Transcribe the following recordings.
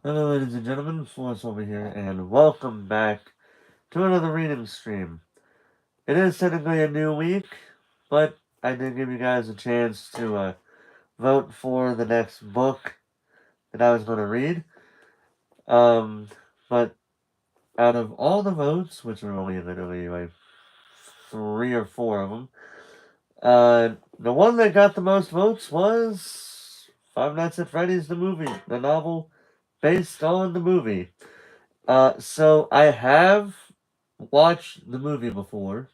Hello, ladies and gentlemen, Forrest over here, and welcome back to another reading stream. It is technically a new week, but I did give you guys a chance to vote for the next book that I was going to read. But out of all the votes, which are only literally like three or four of them, the one that got the most votes was Five Nights at Freddy's, the movie, the novel based on the movie. So I have watched the movie before,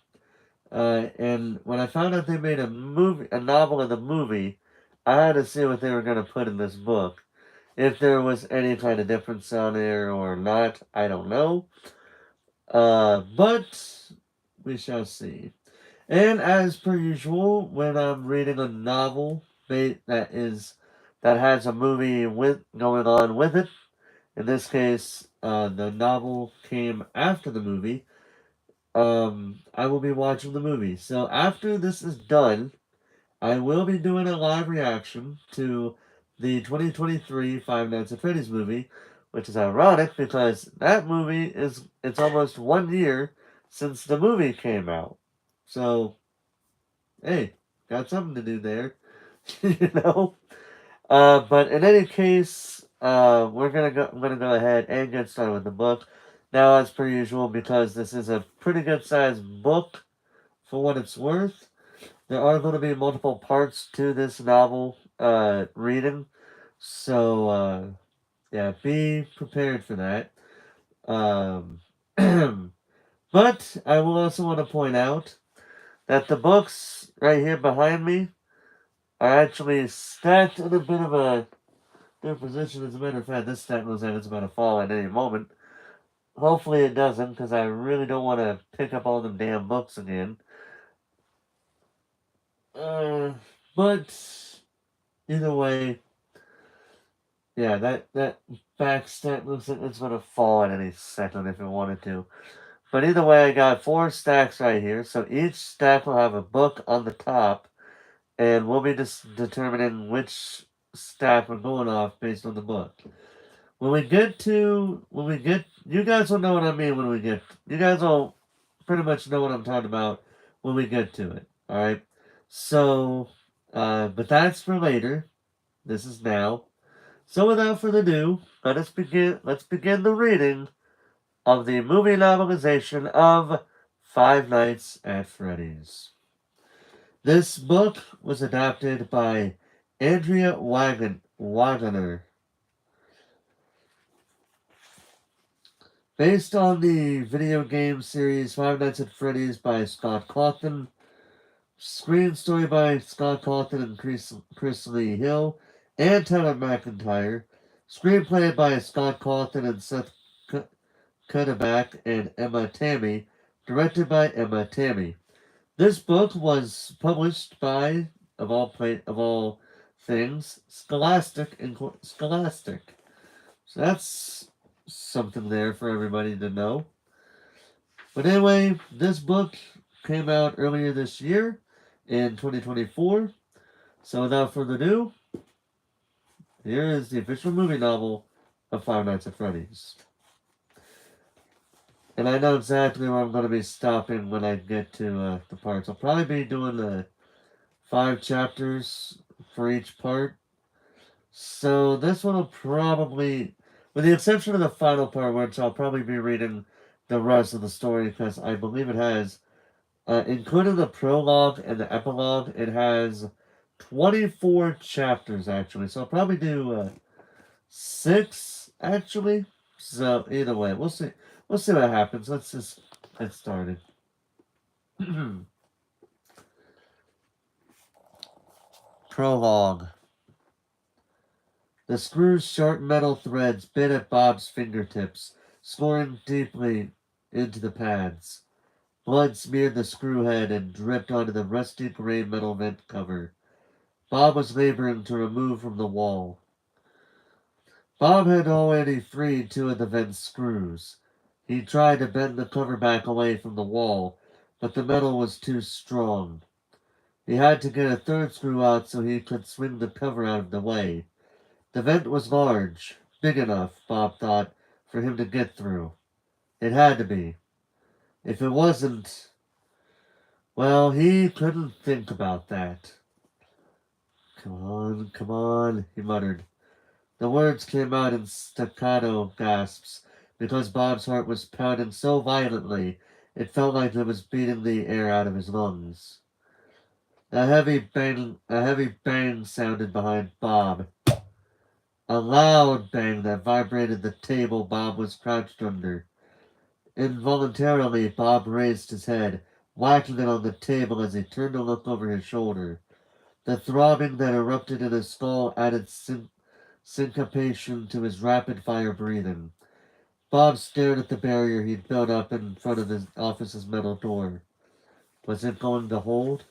and when I found out they made a novel of the movie, I had to see what they were going to put in this book. If there was any kind of difference on there or not, I don't know. But we shall see. And as per usual, when I'm reading a novel that has a movie with going on with it, in this case, the novel came after the movie. I will be watching the movie. So after this is done, I will be doing a live reaction to the 2023 Five Nights at Freddy's movie, which is ironic because that movie it's almost 1 year since the movie came out. So hey, got something to do there, you know. But in any case, I'm gonna go ahead and get started with the book. Now, as per usual, because this is a pretty good sized book for what it's worth, there are going to be multiple parts to this novel reading. So, yeah, be prepared for that. Um, but I will also want to point out that the books right here behind me are actually stacked in a bit of a their position. As a matter of fact, this stack looks like it's about to fall at any moment. Hopefully it doesn't, because I really don't want to pick up all them damn books again. Uh, but either way, yeah, that back stack looks like it's gonna fall at any second if it wanted to. But either way, I got four stacks right here, so each stack will have a book on the top, and we'll be just determining which stack we're going off based on the book. When we get, you guys will know what I mean when we get, you guys will pretty much know what I'm talking about when we get to it. All right. So, but that's for later. This is now. So without further ado, let us begin. Let's begin the reading of the movie novelization of Five Nights at Freddy's. This book was adapted by Andrea Wagoner. Based on the video game series Five Nights at Freddy's by Scott Cawthon, screen story by Scott Cawthon and Chris Lee Hill and Taylor McIntyre, screenplay by Scott Cawthon and Seth Cuddeback and Emma Tammy, directed by Emma Tammy. This book was published by, of all things, Scholastic. So that's something there for everybody to know. But anyway, this book came out earlier this year in 2024. So without further ado, here is the official movie novel of Five Nights at Freddy's. And I know exactly where I'm going to be stopping when I get to the parts. I'll probably be doing the 5 chapters for each part. So this one will probably, with the exception of the final part, which I'll probably be reading the rest of the story because I believe it has, including the prologue and the epilogue, it has 24 chapters actually. So I'll probably do 6 actually. So either way, we'll see. We'll see what happens. Let's just get started. Prologue. The screw's sharp metal threads bit at Bob's fingertips, scoring deeply into the pads. Blood smeared the screw head and dripped onto the rusty gray metal vent cover. Bob was laboring to remove from the wall. Bob had already freed 2 of the vent screws. He tried to bend the cover back away from the wall, but the metal was too strong. He had to get a 3rd screw out so he could swing the cover out of the way. The vent was large, big enough, Bob thought, for him to get through. It had to be. If it wasn't, well, he couldn't think about that. Come on, he muttered. The words came out in staccato gasps because Bob's heart was pounding so violently it felt like it was beating the air out of his lungs. A heavy bang sounded behind Bob. A loud bang that vibrated the table Bob was crouched under. Involuntarily, Bob raised his head, whacking it on the table as he turned to look over his shoulder. The throbbing that erupted in his skull added syncopation to his rapid-fire breathing. Bob stared at the barrier he'd built up in front of his office's metal door. Was it going to hold?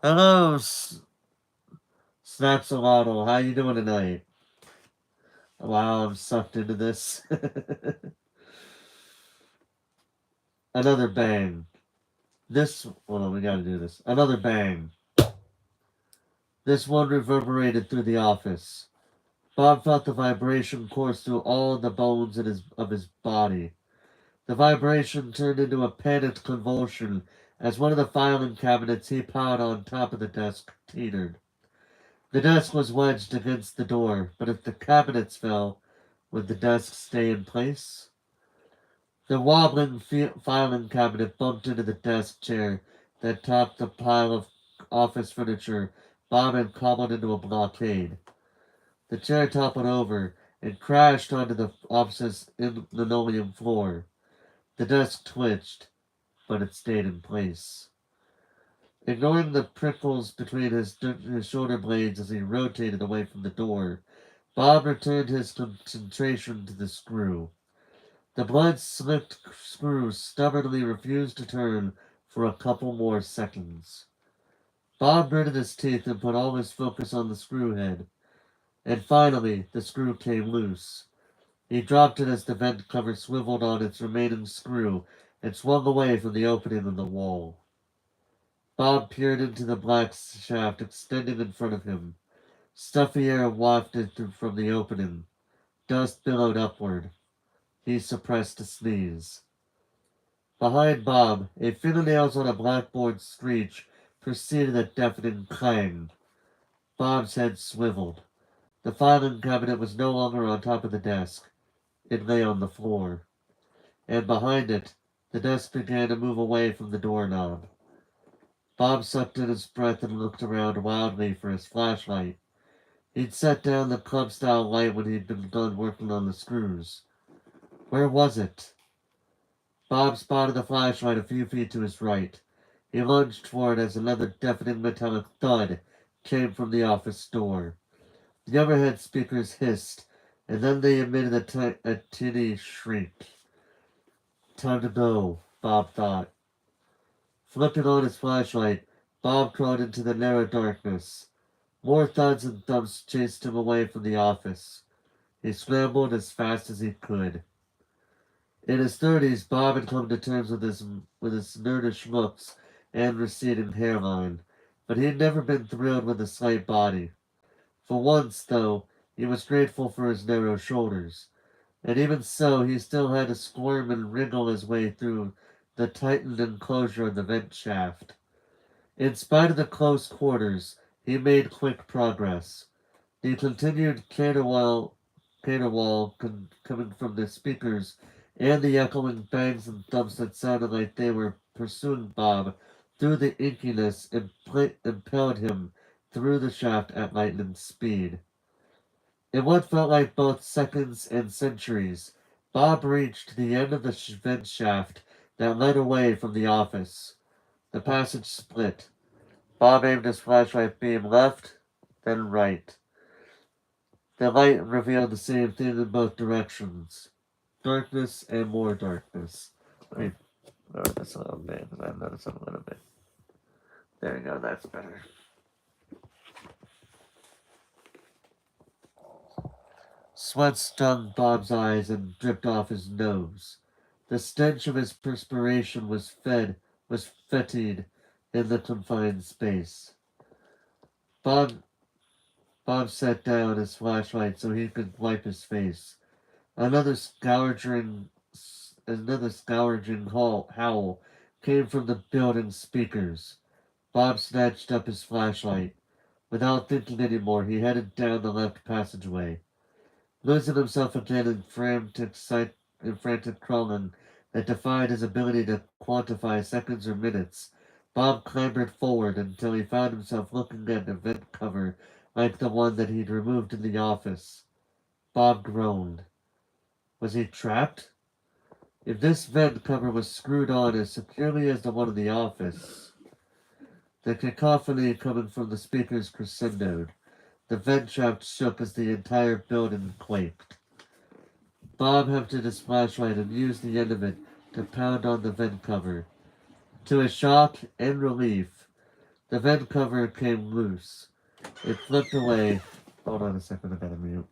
Hello, Snapsalotl. How you doing tonight? Wow, I'm sucked into this. Another bang. Hold on, we gotta do this. Another bang. This one reverberated through the office. Bob felt the vibration course through all the bones of his body. The vibration turned into a panicked convulsion as one of the filing cabinets he piled on top of the desk teetered. The desk was wedged against the door, but if the cabinets fell, would the desk stay in place? The wobbling filing cabinet bumped into the desk chair that topped the pile of office furniture Bob had cobbled into a blockade. The chair toppled over and crashed onto the office's linoleum floor. The desk twitched, but it stayed in place. Ignoring the prickles between his shoulder blades as he rotated away from the door, Bob returned his concentration to the screw. The blood-slicked screw stubbornly refused to turn for a couple more seconds. Bob gritted his teeth and put all his focus on the screw head. And finally, the screw came loose. He dropped it as the vent cover swiveled on its remaining screw and swung away from the opening in the wall. Bob peered into the black shaft extending in front of him. Stuffy air wafted through from the opening. Dust billowed upward. He suppressed a sneeze. Behind Bob, a fingernails on a blackboard screech preceded a deafening clang. Bob's head swiveled. The filing cabinet was no longer on top of the desk. It lay on the floor. And behind it, the desk began to move away from the doorknob. Bob sucked in his breath and looked around wildly for his flashlight. He'd set down the club-style light when he'd been done working on the screws. Where was it? Bob spotted the flashlight a few feet to his right. He lunged for it as another deafening metallic thud came from the office door. The overhead speakers hissed, and then they emitted a tinny shriek. Time to go, Bob thought. Flipping on his flashlight, Bob crawled into the narrow darkness. More thuds and thumps chased him away from the office. He scrambled as fast as he could. In his 30s, Bob had come to terms with his nerdish looks and receding hairline, but he had never been thrilled with his slight body. For once, though, he was grateful for his narrow shoulders, and even so, he still had to squirm and wriggle his way through the tightened enclosure of the vent shaft. In spite of the close quarters, he made quick progress. The continued caterwaul coming from the speakers and the echoing bangs and thumps that sounded like they were pursuing Bob through the inkiness impelled him through the shaft at lightning speed. In what felt like both seconds and centuries, Bob reached the end of the vent shaft that led away from the office. The passage split. Bob aimed his flashlight beam left, then right. The light revealed the same thing in both directions. Darkness and more darkness. Let me lower this a little bit because I noticed it a little bit. There you go, that's better. Sweat stung Bob's eyes and dripped off his nose. The stench of his perspiration was fetid in the confined space. Bob Bob set down his flashlight so he could wipe his face. Another scourging, howl came from the building's speakers. Bob snatched up his flashlight. Without thinking any more, he headed down the left passageway. Losing himself again in frantic crawling that defied his ability to quantify seconds or minutes, Bob clambered forward until he found himself looking at a vent cover like the one that he'd removed in the office. Bob groaned. Was he trapped? If this vent cover was screwed on as securely as the one in the office, the cacophony coming from the speakers crescendoed. The vent shaft shook as the entire building quaked. Bob hefted his flashlight and used the end of it to pound on the vent cover. To his shock and relief, the vent cover came loose. It flipped away. Hold on a second, I gotta mute.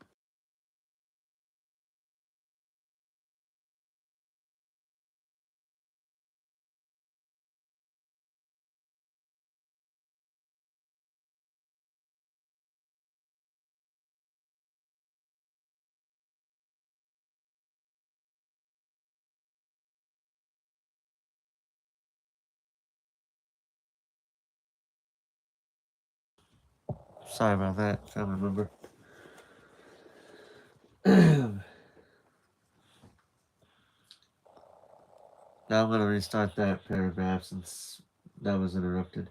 Sorry about that, trying to remember. Now I'm gonna restart that paragraph since that was interrupted.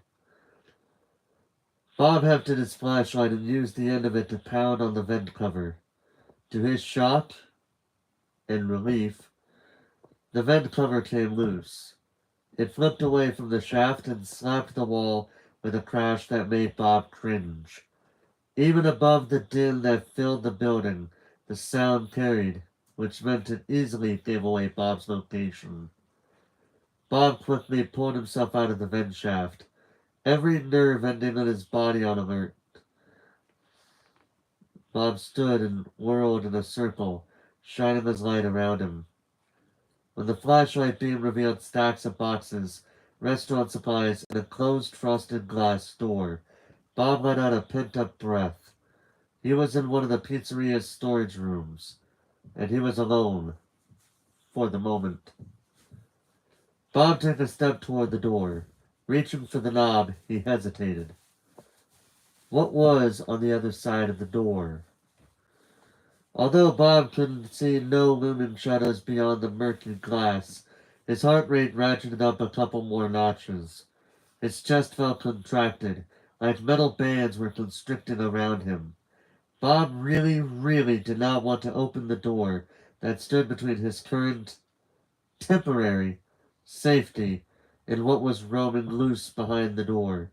Bob hefted his flashlight and used the end of it to pound on the vent cover. To his shock and relief, the vent cover came loose. It flipped away from the shaft and slapped the wall with a crash that made Bob cringe. Even above the din that filled the building, the sound carried, which meant it easily gave away Bob's location. Bob quickly pulled himself out of the vent shaft, every nerve ending in his body on alert. Bob stood and whirled in a circle, shining his light around him. When the flashlight beam revealed stacks of boxes, restaurant supplies, and a closed frosted glass door, Bob let out a pent-up breath. He was in one of the pizzeria's storage rooms, and he was alone, for the moment. Bob took a step toward the door. Reaching for the knob, he hesitated. What was on the other side of the door? Although Bob could see no looming shadows beyond the murky glass, his heart rate ratcheted up a couple more notches. His chest felt contracted, like metal bands were constricting around him. Bob really, really did not want to open the door that stood between his current, temporary, safety and what was roaming loose beyond the door.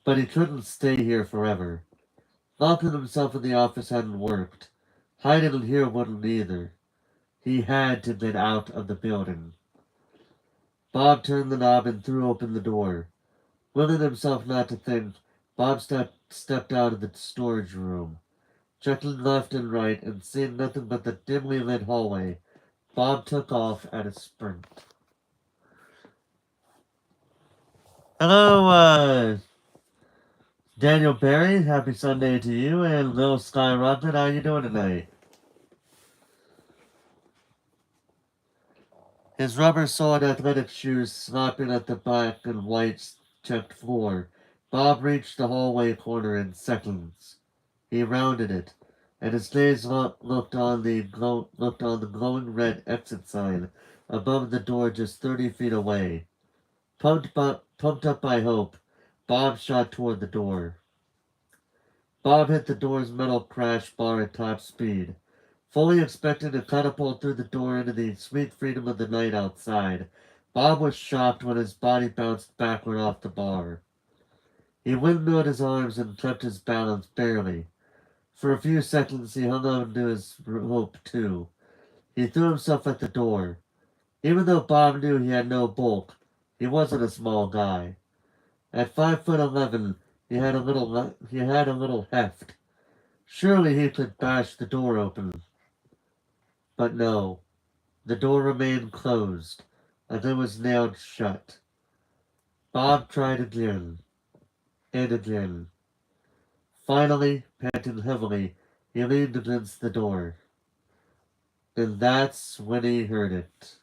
But he couldn't stay here forever. Locking himself in the office hadn't worked. Hiding in here wouldn't either. He had to get out of the building. Bob turned the knob and threw open the door. Willing himself not to think, Bob stepped out of the storage room. Checking left and right and seeing nothing but the dimly lit hallway, Bob took off at a sprint. Hello, Daniel Barry. Happy Sunday to you, and Lil Skyrocket. How you doing tonight? His rubber-soled athletic shoes slapping at the black and white checked floor, Bob reached the hallway corner in seconds. He rounded it, and his gaze looked on the glowing red exit sign above the door just 30 feet away. Pumped up by hope, Bob shot toward the door. Bob hit the door's metal crash bar at top speed, fully expecting to catapult through the door into the sweet freedom of the night outside. Bob was shocked when his body bounced backward off the bar. He windmilled his arms and kept his balance barely. For a few seconds he hung on to his rope too. He threw himself at the door. Even though Bob knew he had no bulk, he wasn't a small guy. At 5'11", he had a little heft. Surely he could bash the door open. But no, the door remained closed, and it was nailed shut. Bob tried again, and again. Finally, panting heavily, he leaned against the door. And that's when he heard it.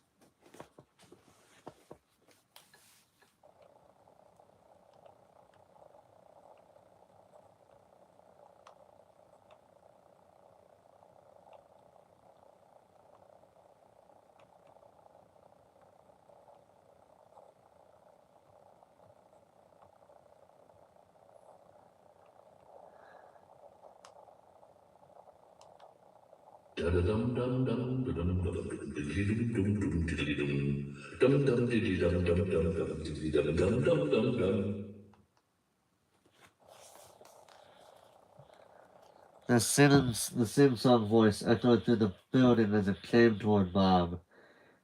The sing-song voice echoed through the building as it came toward Bob.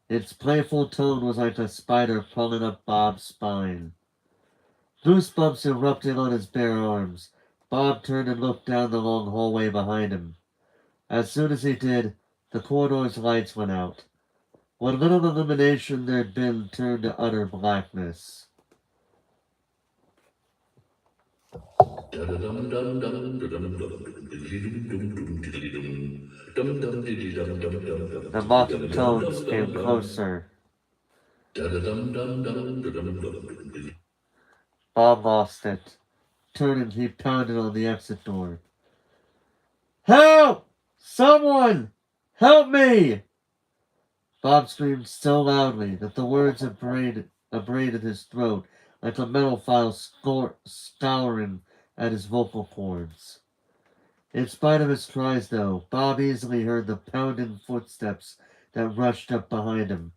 Its playful tone was like a spider crawling up Bob's spine. Goosebumps erupted on his bare arms. Bob turned and looked down the long hallway behind him. As soon as he did, the corridor's lights went out. What little illumination there had been turned to utter blackness. The mocking tones came closer. Bob lost it. Turning, he pounded on the exit door. Help! Someone! Help me! Bob screamed so loudly that the words abraded his throat like a metal file scouring at his vocal cords. In spite of his cries, though, Bob easily heard the pounding footsteps that rushed up behind him.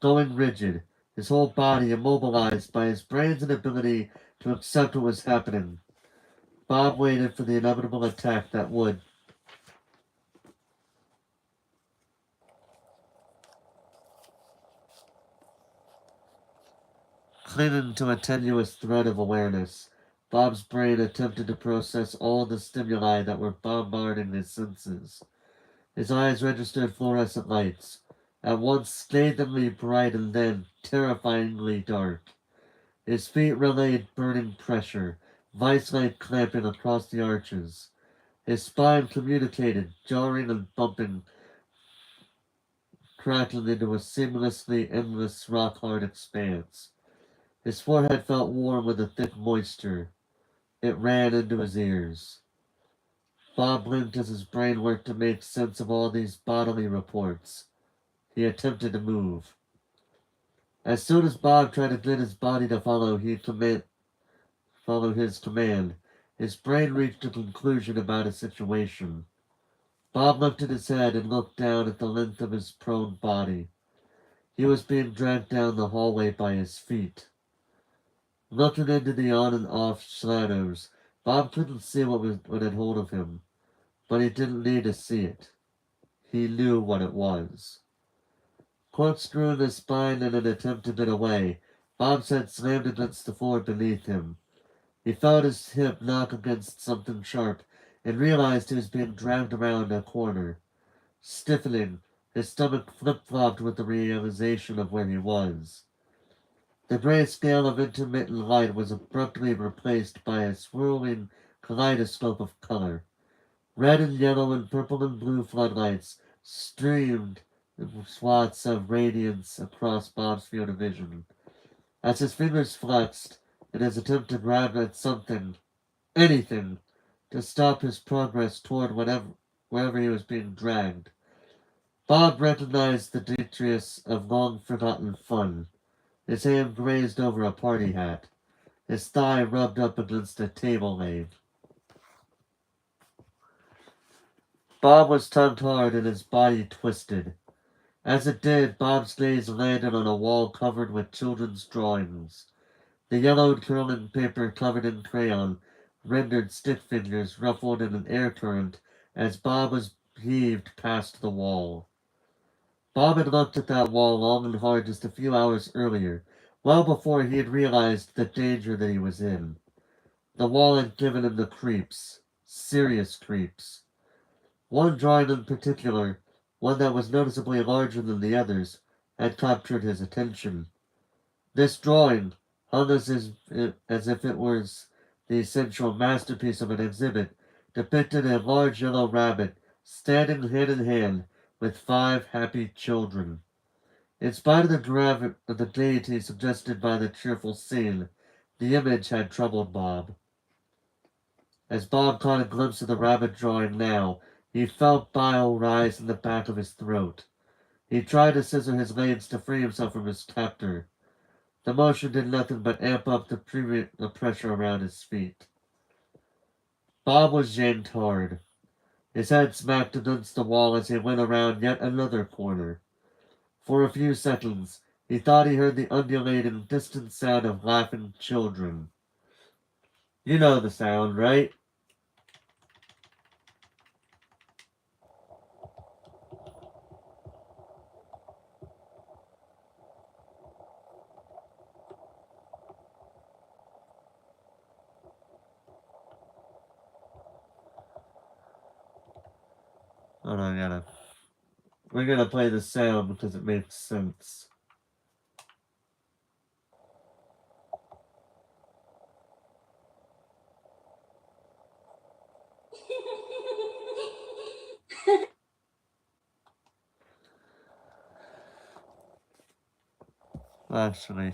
Going rigid, his whole body immobilized by his brain's inability to accept what was happening, Bob waited for the inevitable attack that would. Clinging to a tenuous thread of awareness, Bob's brain attempted to process all the stimuli that were bombarding his senses. His eyes registered fluorescent lights, at once scathingly bright and then terrifyingly dark. His feet relayed burning pressure, vice-like clamping across the arches. His spine communicated, jarring and bumping, cracking into a seamlessly endless rock-hard expanse. His forehead felt warm with a thick moisture. It ran into his ears. Bob blinked as his brain worked to make sense of all these bodily reports. He attempted to move. As soon as Bob tried to get his body to follow his command, his brain reached a conclusion about his situation. Bob lifted his head and looked down at the length of his prone body. He was being dragged down the hallway by his feet. Looking into the on and off shadows, Bob couldn't see what had hold of him, but he didn't need to see it. He knew what it was. Corkscrewing his spine in an attempt to get away, Bob's head slammed against the floor beneath him. He felt his hip knock against something sharp and realized he was being dragged around a corner. Stiffening, his stomach flip-flopped with the realization of where he was. The gray scale of intermittent light was abruptly replaced by a swirling kaleidoscope of color. Red and yellow and purple and blue floodlights streamed swaths of radiance across Bob's field of vision. As his fingers flexed in his attempt to grab at something, anything, to stop his progress toward wherever he was being dragged, Bob recognized the detritus of long-forgotten fun. His hand grazed over a party hat. His thigh rubbed up against a table leg. Bob was tugged hard and his body twisted. As it did, Bob's gaze landed on a wall covered with children's drawings. The yellowed curling paper covered in crayon rendered stick figures ruffled in an air current as Bob was heaved past the wall. Bob had looked at that wall long and hard just a few hours earlier, well before he had realized the danger that he was in. The wall had given him the creeps, serious creeps. One drawing in particular, one that was noticeably larger than the others, had captured his attention. This drawing hung as if it was the essential masterpiece of an exhibit, depicted a large yellow rabbit standing hand in hand with 5 happy children. In spite of the gaiety suggested by the cheerful scene, the image had troubled Bob. As Bob caught a glimpse of the rabbit drawing now, he felt bile rise in the back of his throat. He tried to scissor his legs to free himself from his captor. The motion did nothing but amp up the pressure around his feet. Bob was yanked hard. His head smacked against the wall as he went around yet another corner. For a few seconds, he thought he heard the undulating, distant sound of laughing children. You know the sound, right? Hold on, we're gonna play the sound because it makes sense. Actually.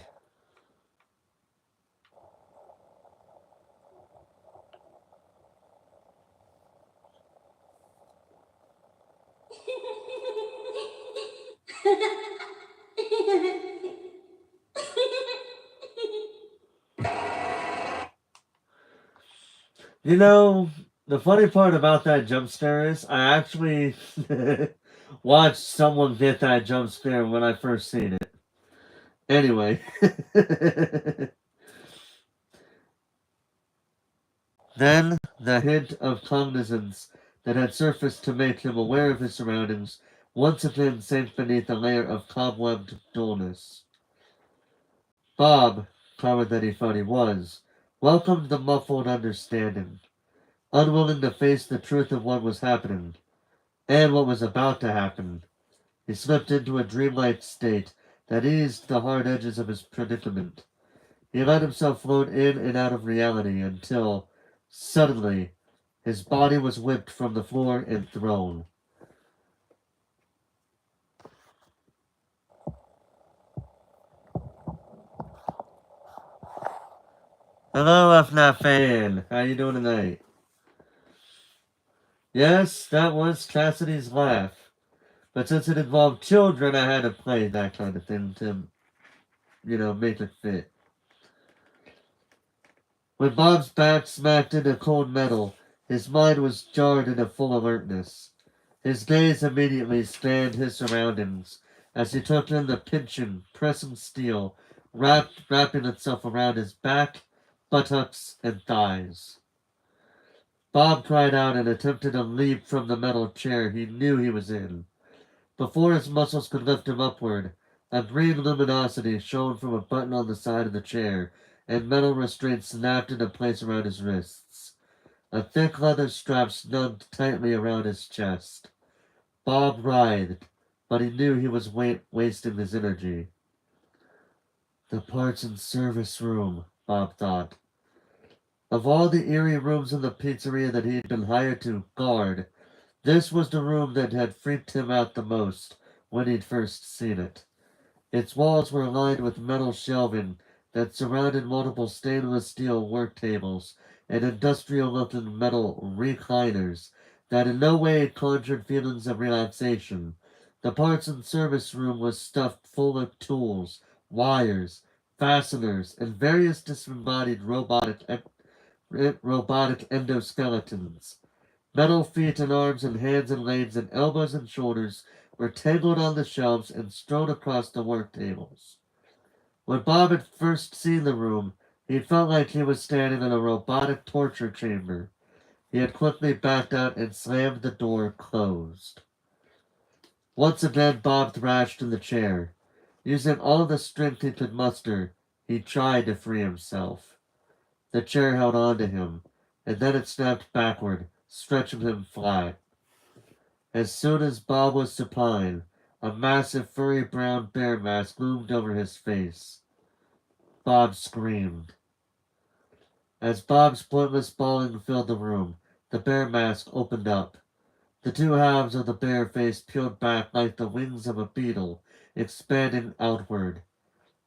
You know, the funny part about that jump scare is I actually watched someone get that jump scare when I first seen it. Anyway. Then the hint of cognizance that had surfaced to make him aware of his surroundings once again sank beneath a layer of cobwebbed dullness. Bob, coward that he thought he was, welcomed the muffled understanding, unwilling to face the truth of what was happening, and what was about to happen. He slipped into a dreamlike state that eased the hard edges of his predicament. He let himself float in and out of reality until, suddenly, his body was whipped from the floor and thrown. Hello, FNAF fan. How you doing tonight? Yes, that was Cassidy's laugh. But since it involved children, I had to play that kind of thing to, make it fit. When Bob's back smacked into cold metal, his mind was jarred into full alertness. His gaze immediately scanned his surroundings as he took in the pinching, pressing steel wrapping itself around his back, buttocks, and thighs. Bob cried out and attempted to leap from the metal chair he knew he was in. Before his muscles could lift him upward, a green luminosity shone from a button on the side of the chair, and metal restraints snapped into place around his wrists. A thick leather strap snugged tightly around his chest. Bob writhed, but he knew he was wasting his energy. The parts and service room, Bob thought. Of all the eerie rooms in the pizzeria that he had been hired to guard, this was the room that had freaked him out the most when he'd first seen it. Its walls were lined with metal shelving that surrounded multiple stainless steel work tables and industrial-looking metal recliners that in no way conjured feelings of relaxation. The parts and service room was stuffed full of tools, wires, fasteners, and various disembodied robotic endoskeletons. Metal feet and arms and hands and legs and elbows and shoulders were tangled on the shelves and strewn across the work tables. When Bob had first seen the room, he felt like he was standing in a robotic torture chamber. He had quickly backed out and slammed the door closed. Once again, Bob thrashed in the chair. Using all the strength he could muster, he tried to free himself. The chair held on to him, and then it snapped backward, stretching him flat. As soon as Bob was supine, a massive furry brown bear mask loomed over his face. Bob screamed. As Bob's pointless bawling filled the room, the bear mask opened up. The two halves of the bear face peeled back like the wings of a beetle, expanding outward.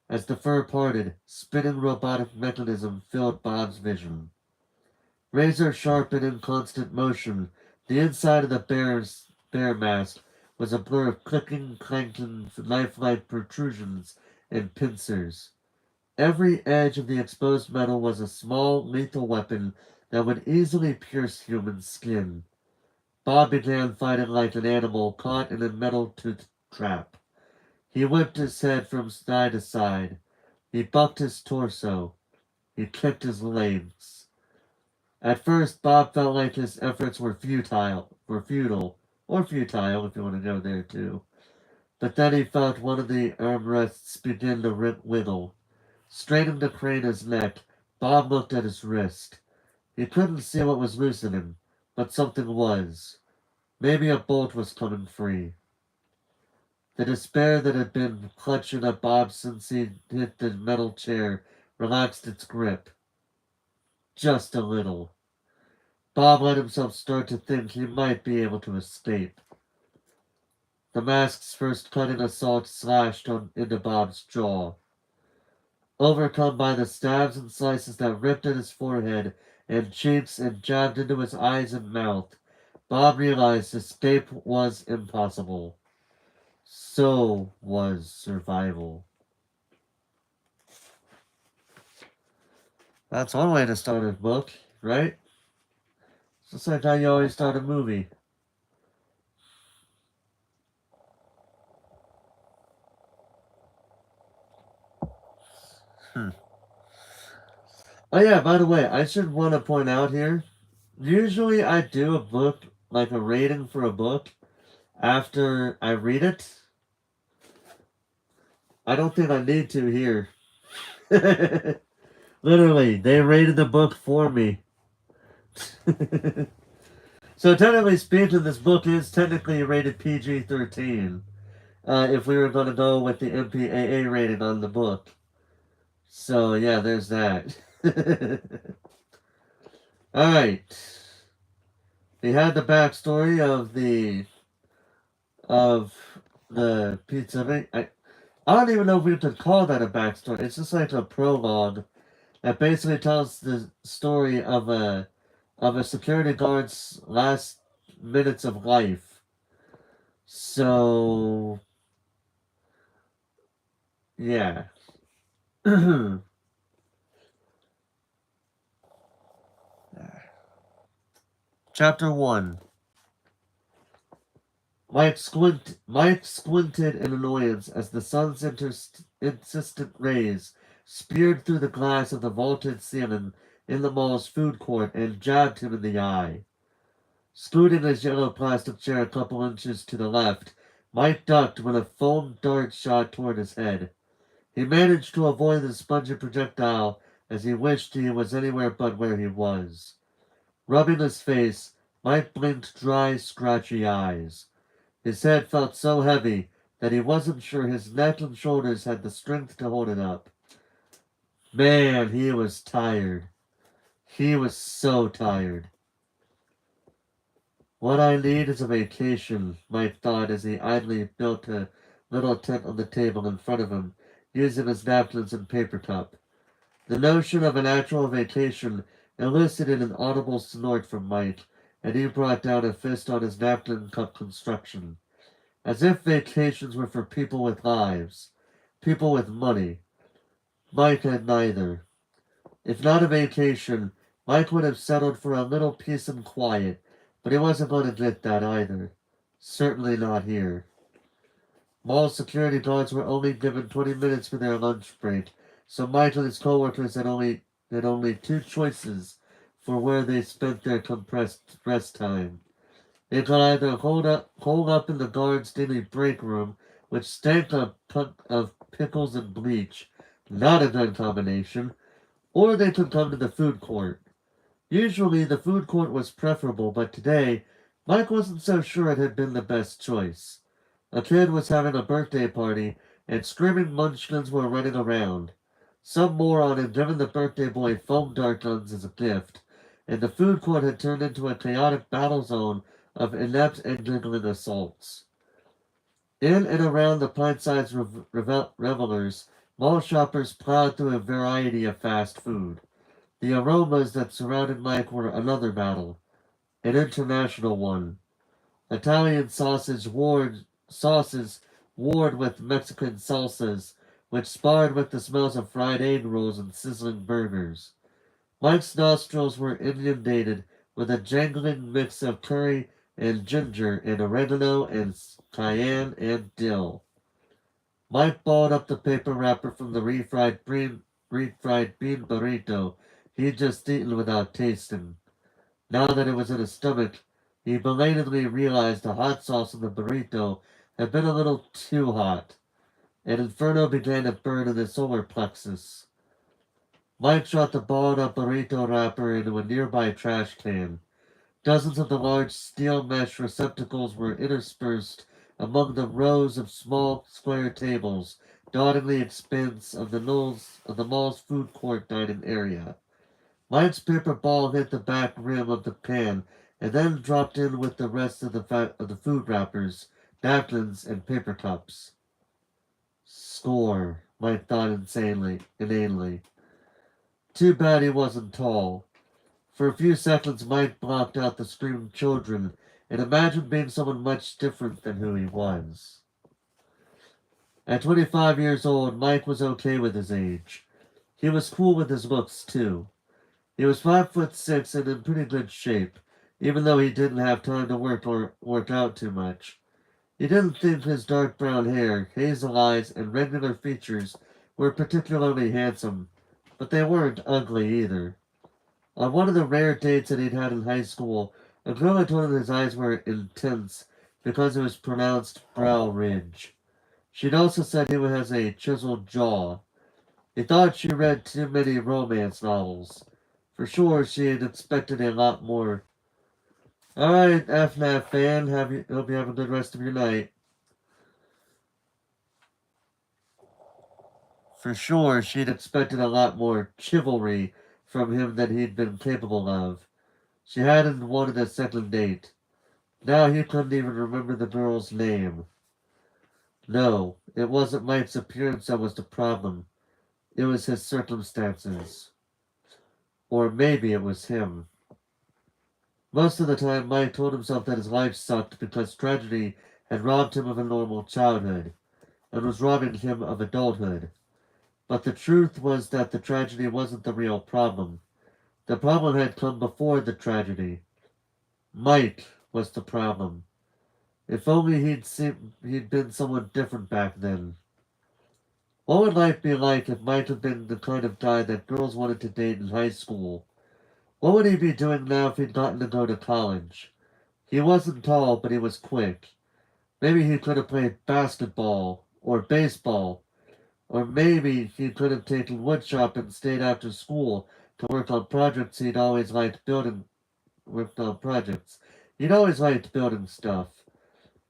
As the fur parted, spinning robotic mechanism filled Bob's vision. Razor sharp and in constant motion, the inside of the bear mask was a blur of clicking, clanking, lifelike protrusions and pincers. Every edge of the exposed metal was a small, lethal weapon that would easily pierce human skin. Bob began fighting like an animal caught in a metal-toothed trap. He whipped his head from side to side. He bucked his torso. He kicked his legs. At first, Bob felt like his efforts were futile, or futile if you want to go there too. But then he felt one of the armrests begin to wiggle. Straining to crane his neck, Bob looked at his wrist. He couldn't see what was loosening, but something was. Maybe a bolt was coming free. The despair that had been clutching at Bob since he hit the metal chair relaxed its grip. Just a little. Bob let himself start to think he might be able to escape. The mask's first cutting assault slashed into Bob's jaw. Overcome by the stabs and slices that ripped at his forehead and cheeks and jabbed into his eyes and mouth, Bob realized escape was impossible. So was survival. That's one way to start a book, right? It's just like how you always start a movie. Oh yeah, by the way, I should want to point out here, usually I do a book, like a rating for a book, after I read it. I don't think I need to here. Literally, they rated the book for me. So technically speaking, this book is technically rated PG-13. If we were going to go with the MPAA rating on the book. So yeah, there's that. Alright. We had the backstory of the pizza. I don't even know if we could call that a backstory. It's just like a prologue that basically tells the story of a security guard's last minutes of life. So yeah. Chapter 1. Mike squinted in annoyance as the sun's insistent rays speared through the glass of the vaulted ceiling in the mall's food court and jabbed him in the eye. Scooting his yellow plastic chair a couple inches to the left, Mike ducked when a foam dart shot toward his head. He managed to avoid the spongy projectile as he wished he was anywhere but where he was. Rubbing his face, Mike blinked dry, scratchy eyes. His head felt so heavy that he wasn't sure his neck and shoulders had the strength to hold it up. Man, he was tired. He was so tired. What I need is a vacation, Mike thought as he idly built a little tent on the table in front of him, using his napkins and paper cup. The notion of an actual vacation elicited an audible snort from Mike, and he brought down a fist on his napkin cup construction. As if vacations were for people with lives, people with money. Mike had neither. If not a vacation, Mike would have settled for a little peace and quiet, but he wasn't going to get that either. Certainly not here. Mall security guards were only given 20 minutes for their lunch break, so Mike and his coworkers had only two choices for where they spent their compressed rest time. They could either hold up in the guard's daily break room, which stank of pickles and bleach, not a good combination, or they could come to the food court. Usually the food court was preferable, but today, Mike wasn't so sure it had been the best choice. A kid was having a birthday party, and screaming munchkins were running around. Some moron had given the birthday boy foam dart guns as a gift, and the food court had turned into a chaotic battle zone of inept and giggling assaults. In and around the pint-sized revelers, mall shoppers plowed through a variety of fast food. The aromas that surrounded Mike were another battle, an international one. Italian sauces warred with Mexican salsas, which sparred with the smells of fried egg rolls and sizzling burgers. Mike's nostrils were inundated with a jangling mix of curry and ginger and oregano and cayenne and dill. Mike balled up the paper wrapper from the refried bean burrito he'd just eaten without tasting. Now that it was in his stomach, he belatedly realized the hot sauce in the burrito had been a little too hot. An inferno began to burn in his solar plexus. Mike shot the balled up burrito wrapper into a nearby trash can. Dozens of the large steel mesh receptacles were interspersed among the rows of small square tables dotting the expanse of the mall's food court dining area. Mike's paper ball hit the back rim of the can and then dropped in with the rest of the food wrappers, napkins, and paper cups. Score, Mike thought inanely. Too bad he wasn't tall. For a few seconds, Mike blocked out the screaming children and imagined being someone much different than who he was. At 25 years old, Mike was okay with his age. He was cool with his looks, too. He was 5'6" and in pretty good shape, even though he didn't have time to work out too much. He didn't think his dark brown hair, hazel eyes, and regular features were particularly handsome, but they weren't ugly either. On one of the rare dates that he'd had in high school, a girl had told him his eyes were intense because it was pronounced brow ridge. She'd also said he has a chiseled jaw. He thought she read too many romance novels. For sure, she had expected a lot more. Alright, FNAF fan, hope you have a good rest of your night. For sure, she'd expected a lot more chivalry from him than he'd been capable of. She hadn't wanted a second date. Now he couldn't even remember the girl's name. No, it wasn't Mike's appearance that was the problem. It was his circumstances. Or maybe it was him. Most of the time, Mike told himself that his life sucked because tragedy had robbed him of a normal childhood, and was robbing him of adulthood. But the truth was that the tragedy wasn't the real problem. The problem had come before the tragedy. Mike was the problem. If only he'd been someone different back then. What would life be like if Mike had been the kind of guy that girls wanted to date in high school? What would he be doing now if he'd gotten to go to college? He wasn't tall, but he was quick. Maybe he could have played basketball, or baseball, or maybe he could have taken woodshop and stayed after school to work on projects he'd always liked building. Worked on projects. He'd always liked building stuff.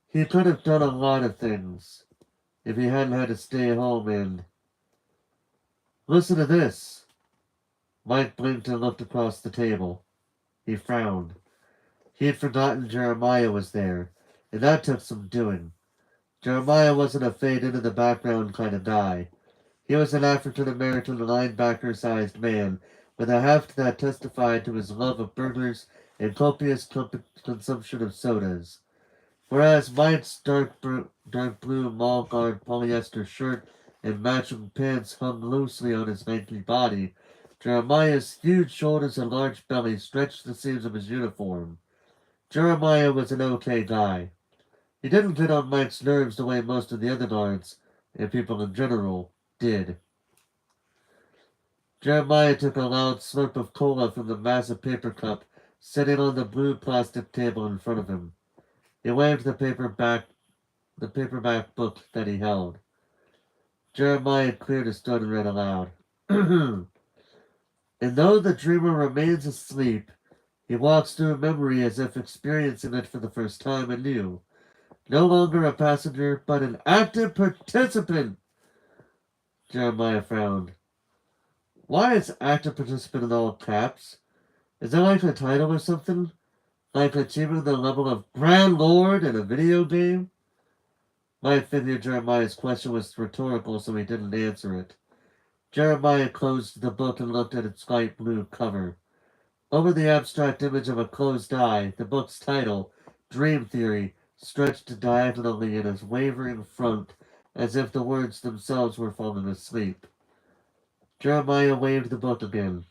He could have done a lot of things if he hadn't had to stay home and... Listen to this. Mike blinked and looked across the table. He frowned. He had forgotten Jeremiah was there, and that took some doing. Jeremiah wasn't a fade into the background kind of guy. He was an African-American linebacker-sized man with a heft that testified to his love of burgers and copious consumption of sodas. Whereas Mike's dark blue mall guard polyester shirt and matching pants hung loosely on his lanky body, Jeremiah's huge shoulders and large belly stretched the seams of his uniform. Jeremiah was an okay guy. He didn't get on Mike's nerves the way most of the other guards, and people in general, did. Jeremiah took a loud slurp of cola from the massive paper cup sitting on the blue plastic table in front of him. He waved the paperback book that he held. Jeremiah cleared his throat and read aloud. And though the dreamer remains asleep, he walks through memory as if experiencing it for the first time anew. No longer a passenger, but an active participant. Jeremiah frowned. Why is active participant in all caps? Is that like a title or something? Like achieving the level of Grand Lord in a video game? I figured Jeremiah's question was rhetorical, so he didn't answer it. Jeremiah closed the book and looked at its light blue cover. Over the abstract image of a closed eye, the book's title, Dream Theory, stretched diagonally in a wavering front as if the words themselves were falling asleep. Jeremiah waved the book again.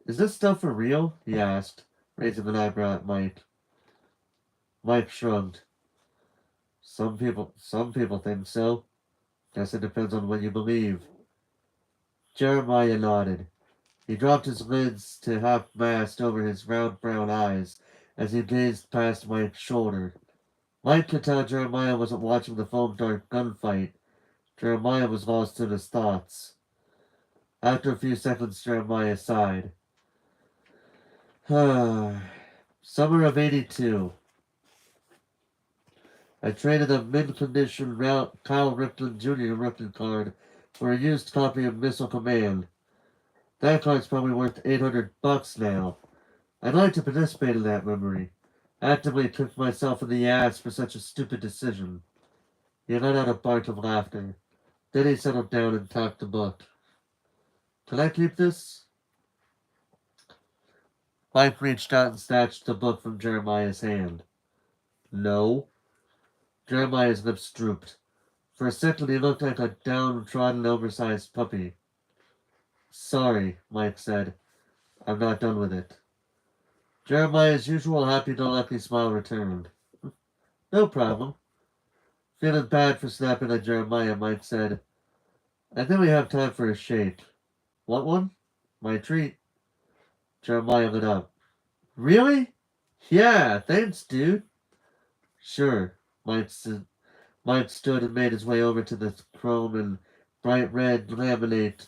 Is this stuff for real? He asked, raising an eyebrow at Mike. Mike shrugged. Some people think so. Guess it depends on what you believe. Jeremiah nodded. He dropped his lids to half-mast over his round brown eyes as he gazed past Mike's shoulder. Mike could tell Jeremiah wasn't watching the foam dart gunfight. Jeremiah was lost in his thoughts. After a few seconds, Jeremiah sighed. Summer of 82. I traded a mint-condition Kyle Ripken Jr. rookie card for a used copy of Missile Command. That card's probably worth $800 now. I'd like to participate in that memory. Actively kicked myself in the ass for such a stupid decision. He let out a bark of laughter. Then he settled down and tapped the book. Can I keep this? Mike reached out and snatched the book from Jeremiah's hand. No. Jeremiah's lips drooped. For a second he looked like a downtrodden, oversized puppy. Sorry, Mike said. I'm not done with it. Jeremiah's usual happy-go-lucky smile returned. No problem. Feeling bad for snapping at Jeremiah, Mike said, I think we have time for a shake. Want one? My treat. Jeremiah lit up. Really? Yeah, thanks, dude. Sure. Mike stood and made his way over to the chrome and bright red laminate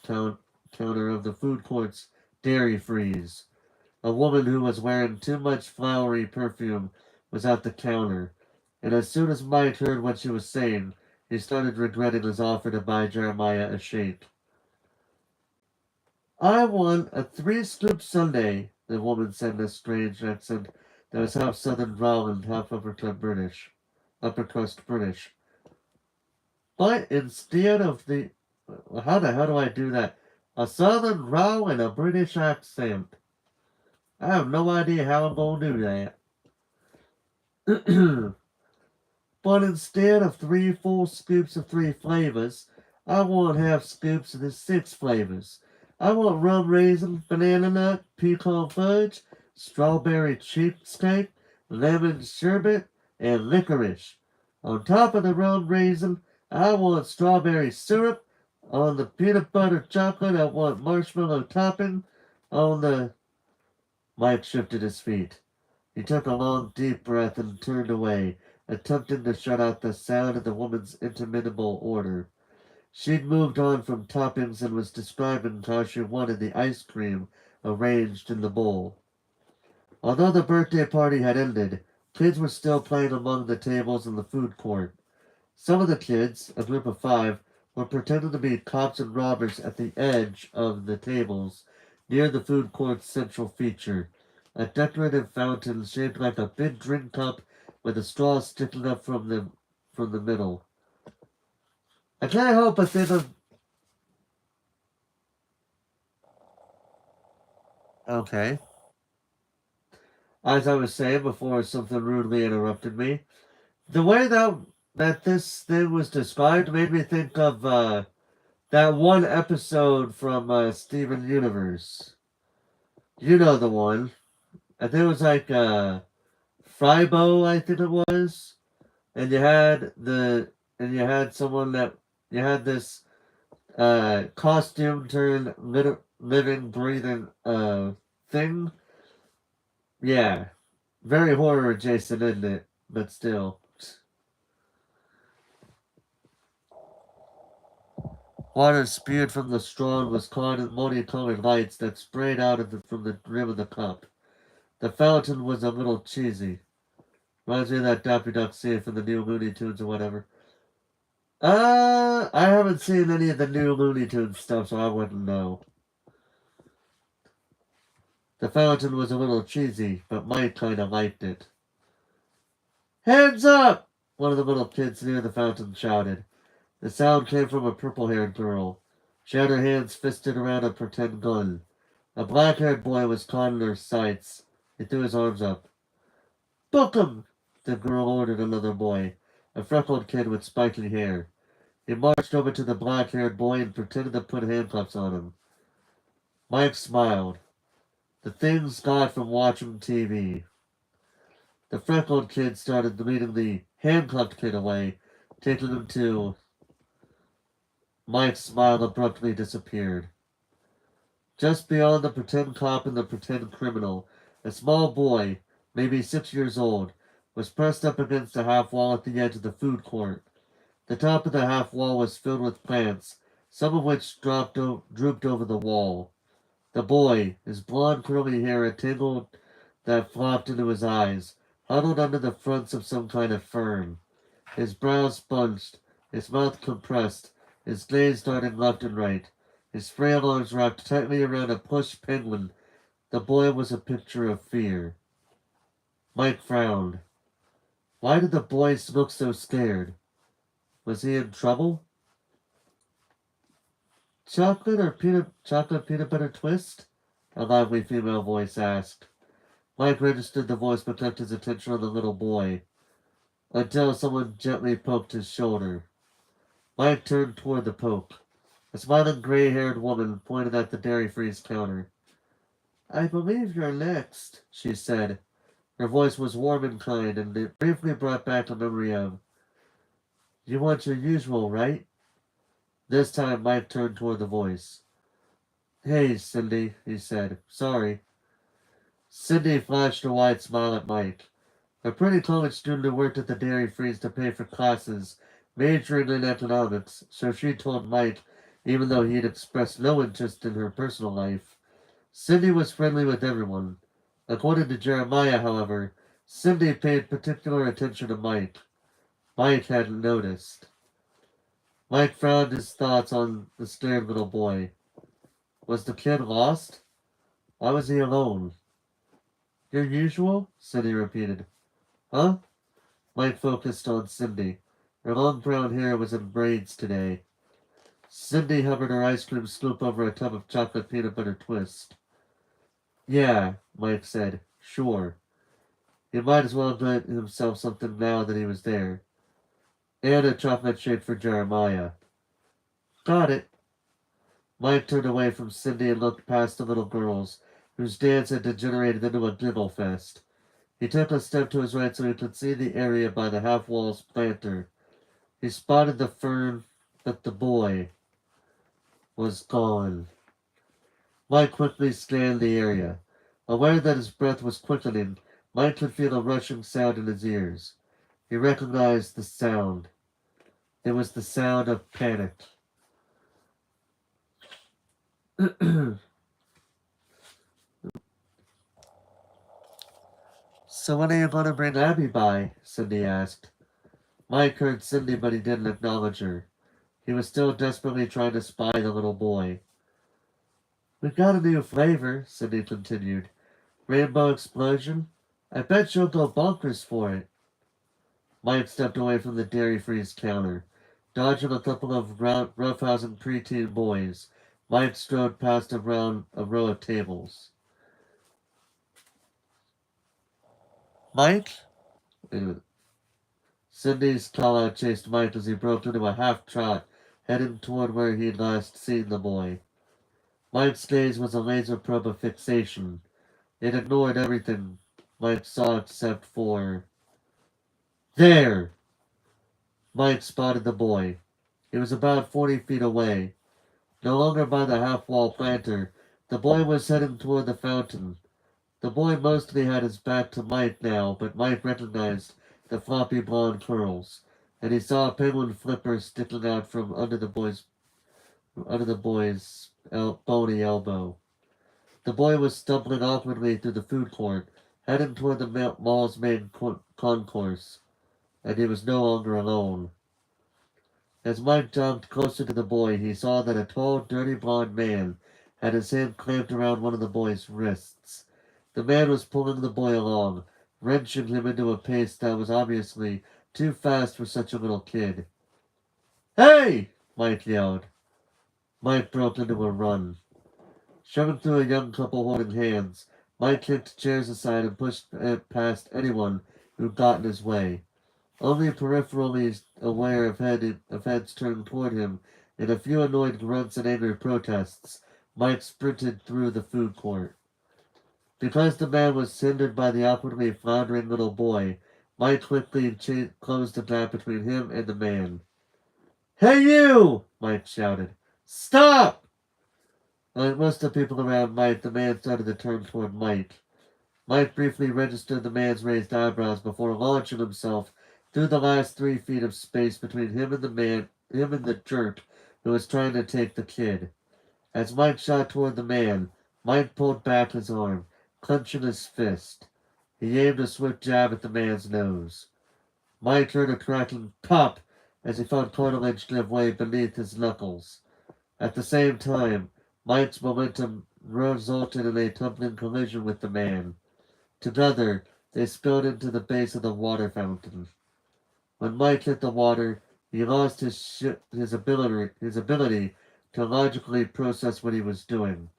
counter of the food court's dairy freeze. A woman who was wearing too much flowery perfume was at the counter, and as soon as Mike heard what she was saying, he started regretting his offer to buy Jeremiah a shake. I want a 3-scoop sundae, the woman said in a strange accent that was half southern drawl and half upper crust British. But instead of the... How the hell do I do that? A southern drawl and a British accent. I have no idea how I'm going to do that. But instead of 3 full scoops of 3 flavors, I want half scoops of the 6 flavors. I want rum raisin, banana nut, pecan fudge, strawberry cheesecake, lemon sherbet, and licorice. On top of the rum raisin, I want strawberry syrup. On the peanut butter chocolate, I want marshmallow topping. On the... Mike shifted his feet. He took a long, deep breath and turned away, attempting to shut out the sound of the woman's interminable order. She'd moved on from toppings and was describing how she wanted the ice cream arranged in the bowl. Although the birthday party had ended, kids were still playing among the tables in the food court. Some of the kids, a group of 5, were pretending to be cops and robbers at the edge of the tables, near the food court's central feature, a decorative fountain shaped like a big drink cup with a straw sticking up from the middle. I can't help but think of... Okay. As I was saying before something rudely interrupted me, the way that this thing was described made me think of that one episode from Steven Universe. You know the one. I think it was like Frybo, I think it was. And you had someone that you had this costume turned living, breathing thing. Yeah. Very horror adjacent, isn't it? But still. Water spewed from the straw and was caught in multicolored lights that sprayed out from the rim of the cup. The fountain was a little cheesy. Reminds me of that Daffy Duck scene from the new Looney Tunes or whatever. I haven't seen any of the new Looney Tunes stuff, so I wouldn't know. The fountain was a little cheesy, but Mike kinda liked it. Hands up! One of the little kids near the fountain shouted. The sound came from a purple-haired girl. She had her hands fisted around a pretend gun. A black-haired boy was caught in her sights. He threw his arms up. Book him! The girl ordered another boy, a freckled kid with spiky hair. He marched over to the black-haired boy and pretended to put handcuffs on him. Mike smiled. The things got from watching TV. The freckled kid started leading the handcuffed kid away, taking him to... Mike's smile abruptly disappeared. Just beyond the pretend cop and the pretend criminal, a small boy, maybe 6 years old, was pressed up against a half wall at the edge of the food court. The top of the half wall was filled with plants, some of which drooped over the wall. The boy, his blonde curly hair a tangle that flopped into his eyes, huddled under the fronts of some kind of fern. His brows bunched, his mouth compressed, his gaze darting left and right, his frail arms wrapped tightly around a plush penguin. The boy was a picture of fear. Mike frowned. Why did the boy look so scared? Was he in trouble? Chocolate peanut butter twist? A lively female voice asked. Mike registered the voice but kept his attention on the little boy, until someone gently poked his shoulder. Mike turned toward the poke. A smiling gray-haired woman pointed at the dairy freeze counter. I believe you're next, she said. Her voice was warm and kind, and it briefly brought back a memory of, You want your usual, right? This time Mike turned toward the voice. Hey, Cindy, he said. Sorry. Cindy flashed a wide smile at Mike. A pretty college student who worked at the dairy freeze to pay for classes, majoring in economics, so she told Mike, even though he'd expressed no interest in her personal life. Cindy was friendly with everyone. According to Jeremiah, however, Cindy paid particular attention to Mike. Mike hadn't noticed. Mike frowned his thoughts on the scared little boy. Was the kid lost? Why was he alone? Your usual? Cindy repeated. Huh? Mike focused on Cindy. Her long brown hair was in braids today. Cindy hovered her ice cream scoop over a tub of chocolate peanut butter twist. Yeah, Mike said. Sure. He might as well get himself something now that he was there. And a chocolate shake for Jeremiah. Got it. Mike turned away from Cindy and looked past the little girls, whose dance had degenerated into a giggle fest. He took a step to his right so he could see the area by the half-wall's planter. He spotted the fern, but the boy was gone. Mike quickly scanned the area. Aware that his breath was quickening, Mike could feel a rushing sound in his ears. He recognized the sound. It was the sound of panic. So when are you going to bring Abby by? Cindy asked. Mike heard Cindy, but he didn't acknowledge her. He was still desperately trying to spy the little boy. We've got a new flavor, Cindy continued. Rainbow explosion? I bet you'll go bonkers for it. Mike stepped away from the dairy freeze counter, dodging a couple of roughhousing preteen boys. Mike strode past around a row of tables. Mike? Cindy's call-out chased Mike as he broke into a half-trot, heading toward where he'd last seen the boy. Mike's gaze was a laser probe of fixation. It ignored everything Mike saw except for... There! Mike spotted the boy. He was about 40 feet away. No longer by the half-wall planter, the boy was heading toward the fountain. The boy mostly had his back to Mike now, but Mike recognized the floppy blonde curls, and he saw a penguin flipper sticking out from under the boy's bony elbow. The boy was stumbling awkwardly through the food court, heading toward the mall's main concourse, and he was no longer alone. As Mike jumped closer to the boy, he saw that a tall, dirty blonde man had his hand clamped around one of the boy's wrists. The man was pulling the boy along, wrenching him into a pace that was obviously too fast for such a little kid. "Hey!" Mike yelled. Mike broke into a run. Shoving through a young couple holding hands, Mike kicked chairs aside and pushed past anyone who got in his way. Only peripherally aware of heads turned toward him and a few annoyed grunts and angry protests, Mike sprinted through the food court. Because the man was hindered by the awkwardly floundering little boy, Mike quickly closed the gap between him and the man. "Hey you!" Mike shouted. "Stop!" Like most of the people around Mike, the man started to turn toward Mike. Mike briefly registered the man's raised eyebrows before launching himself through the last 3 feet of space between him and the jerk who was trying to take the kid. As Mike shot toward the man, Mike pulled back his arm, clenching his fist. He aimed a swift jab at the man's nose. Mike heard a cracking pop as he felt cartilage give way beneath his knuckles. At the same time, Mike's momentum resulted in a tumbling collision with the man. Together, they spilled into the base of the water fountain. When Mike hit the water, he lost his ability to logically process what he was doing.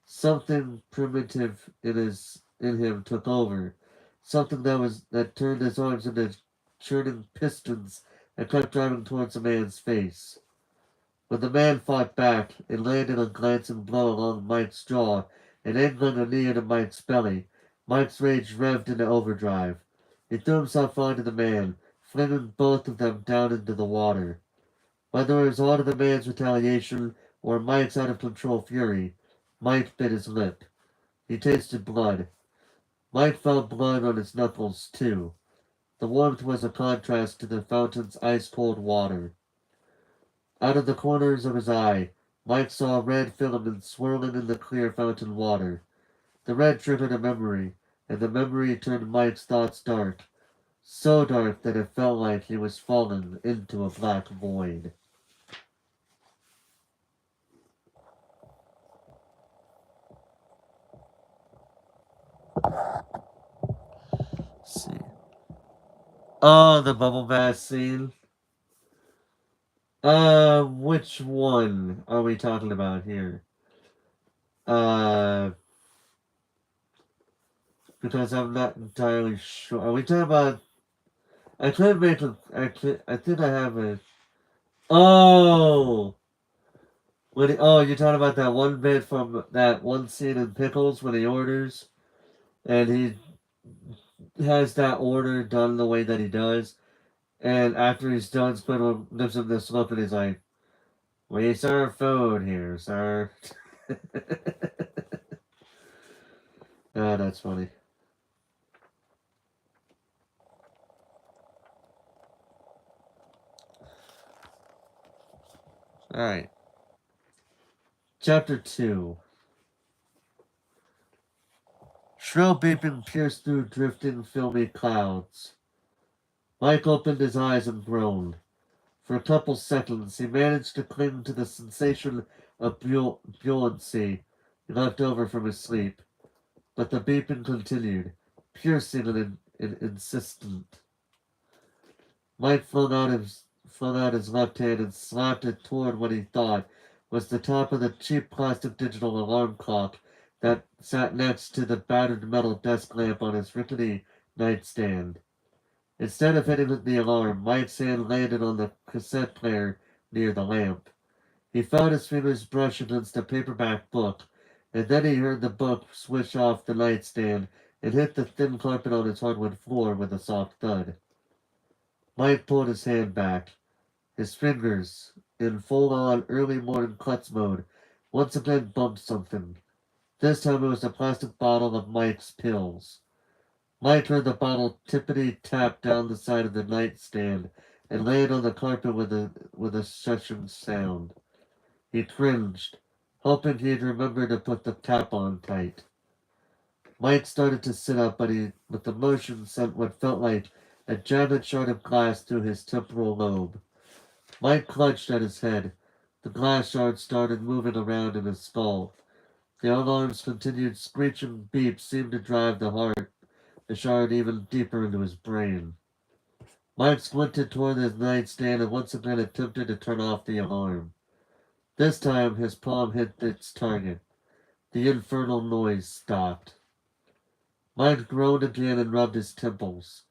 Something primitive in him took over. Something that turned his arms into churning pistons and kept driving towards the man's face. When the man fought back, it landed a glancing blow along Mike's jaw and angling a knee into Mike's belly. Mike's rage revved into overdrive. He threw himself onto the man, flinging both of them down into the water. Whether it was all of the man's retaliation or Mike's out of control fury, Mike bit his lip. He tasted blood. Mike felt blood on his knuckles, too. The warmth was a contrast to the fountain's ice-cold water. Out of the corners of his eye, Mike saw red filaments swirling in the clear fountain water. The red triggered a memory, and the memory turned Mike's thoughts dark. So dark that it felt like he was falling into a black void. Let's see. Oh, the bubble bath scene. Which one are we talking about here? Uh, because I'm not entirely sure. Are we talking about? I could make a. I think I have a. Oh, you're talking about that one bit from that one scene in Pickles when he orders, and he has that order done the way that he does, and after he's done, Squidward gives him this look, and he's like, "We serve food here, sir." Ah, that's funny. Alright. Chapter 2. Shrill beeping pierced through drifting filmy clouds. Mike opened his eyes and groaned. For a couple seconds, he managed to cling to the sensation of buoyancy left over from his sleep. But the beeping continued, piercing and insistent. Mike flung out his left hand and slapped it toward what he thought was the top of the cheap plastic digital alarm clock that sat next to the battered metal desk lamp on his rickety nightstand. Instead of hitting the alarm, Mike's hand landed on the cassette player near the lamp. He felt his fingers brush against a paperback book, and then he heard the book swish off the nightstand and hit the thin carpet on his hardwood floor with a soft thud. Mike pulled his hand back. His fingers, in full-on early morning klutz mode, once again bumped something. This time it was a plastic bottle of Mike's pills. Mike heard the bottle tippity-tap down the side of the nightstand and land on the carpet with a shushing sound. He cringed, hoping he'd remember to put the cap on tight. Mike started to sit up, but the motion sent what felt like a jagged shard of glass through his temporal lobe. Mike clutched at his head. The glass shard started moving around in his skull. The alarm's continued screeching beep seemed to drive the shard even deeper into his brain. Mike squinted toward his nightstand and once again attempted to turn off the alarm. This time his palm hit its target. The infernal noise stopped. Mike groaned again and rubbed his temples.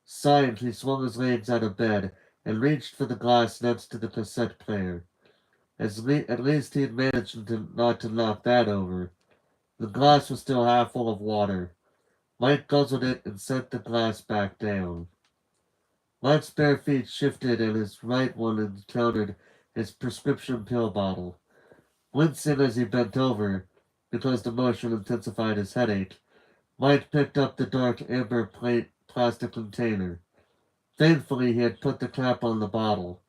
Sighing, he swung his legs out of bed and reached for the glass next to the cassette player. At least he'd managed not to knock that over. The glass was still half full of water. Mike guzzled it and set the glass back down. Mike's bare feet shifted and his right one encountered his prescription pill bottle. Wincing as he bent over, because the motion intensified his headache, Mike picked up the dark amber plate plastic container. Thankfully, he had put the cap on the bottle.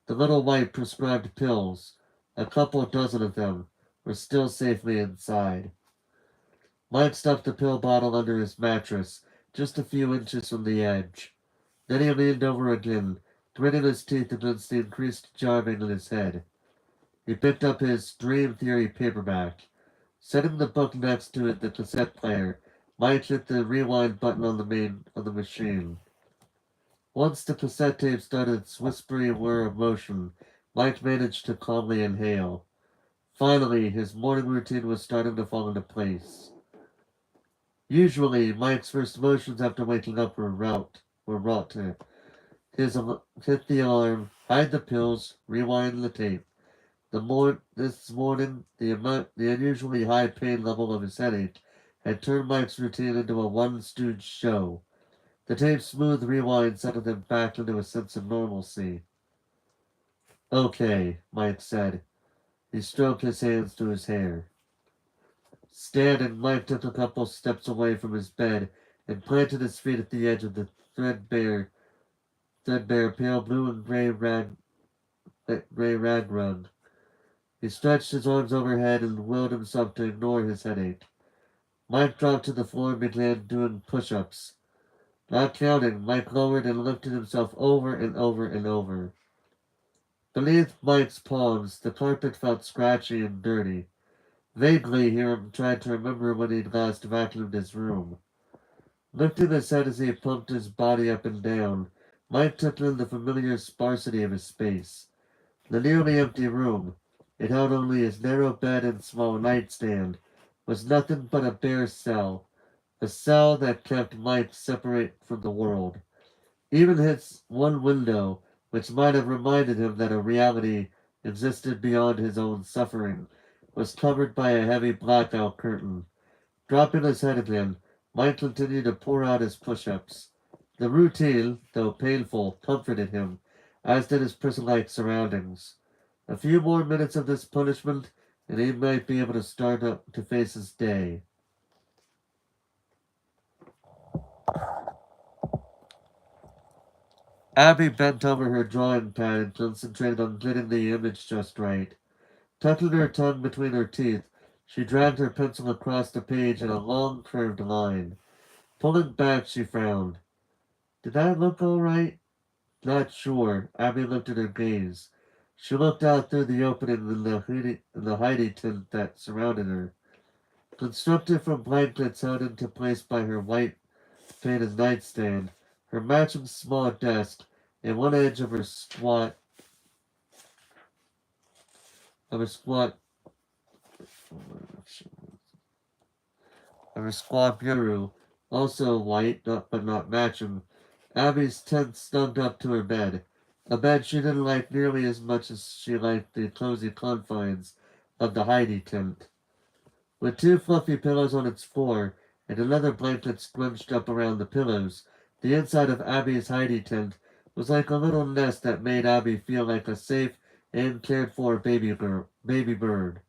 The little white prescribed pills, a couple dozen of them, were still safely inside. Mike stuffed the pill bottle under his mattress, just a few inches from the edge. Then he leaned over again, gritting his teeth against the increased jarring in his head. He picked up his Dream Theory paperback. Setting the book next to it, the cassette player, Mike hit the rewind button on the machine. Once the cassette tape started its whispery whir of motion, Mike managed to calmly inhale. Finally, his morning routine was starting to fall into place. Usually, Mike's first motions after waking up were wrought to hit the alarm, hide the pills, rewind the tape. This morning, the unusually high pain level of his headache had turned Mike's routine into a one-stooge show. The tape's smooth rewind settled him back into a sense of normalcy. Okay, Mike said. He stroked his hands to his hair. Standing, Mike took a couple steps away from his bed and planted his feet at the edge of the threadbare pale blue and gray rag rug. He stretched his arms overhead and willed himself to ignore his headache. Mike dropped to the floor and began doing push-ups. Not counting, Mike lowered and lifted himself over and over and over. Beneath Mike's palms, the carpet felt scratchy and dirty. Vaguely, he tried to remember when he'd last vacuumed his room. Lifting his head as he pumped his body up and down, Mike took in the familiar sparsity of his space. The nearly empty room, it held only his narrow bed and small nightstand, was nothing but a bare cell, a cell that kept Mike separate from the world. Even his one window, which might have reminded him that a reality existed beyond his own suffering, was covered by a heavy blackout curtain. Dropping his head again, Mike continued to pour out his push-ups. The routine, though painful, comforted him, as did his prison-like surroundings. A few more minutes of this punishment, and he might be able to start up to face his day. Abby bent over her drawing pad and concentrated on getting the image just right. Tucking her tongue between her teeth, she dragged her pencil across the page in a long curved line. Pulling back, she frowned. Did that look all right? Not sure. Abby lifted her gaze. She looked out through the opening in the hidey tent that surrounded her. Constructed from blankets held into place by her white painted nightstand, her matching small desk, and one edge of her squat of her squat bureau, also white but not matching. Abby's tent snugged up to her bed, a bed she didn't like nearly as much as she liked the cozy confines of the hidey tent. With two fluffy pillows on its floor and another blanket scrunched up around the pillows, the inside of Abby's hidey tent was like a little nest that made Abby feel like a safe and cared for baby bird.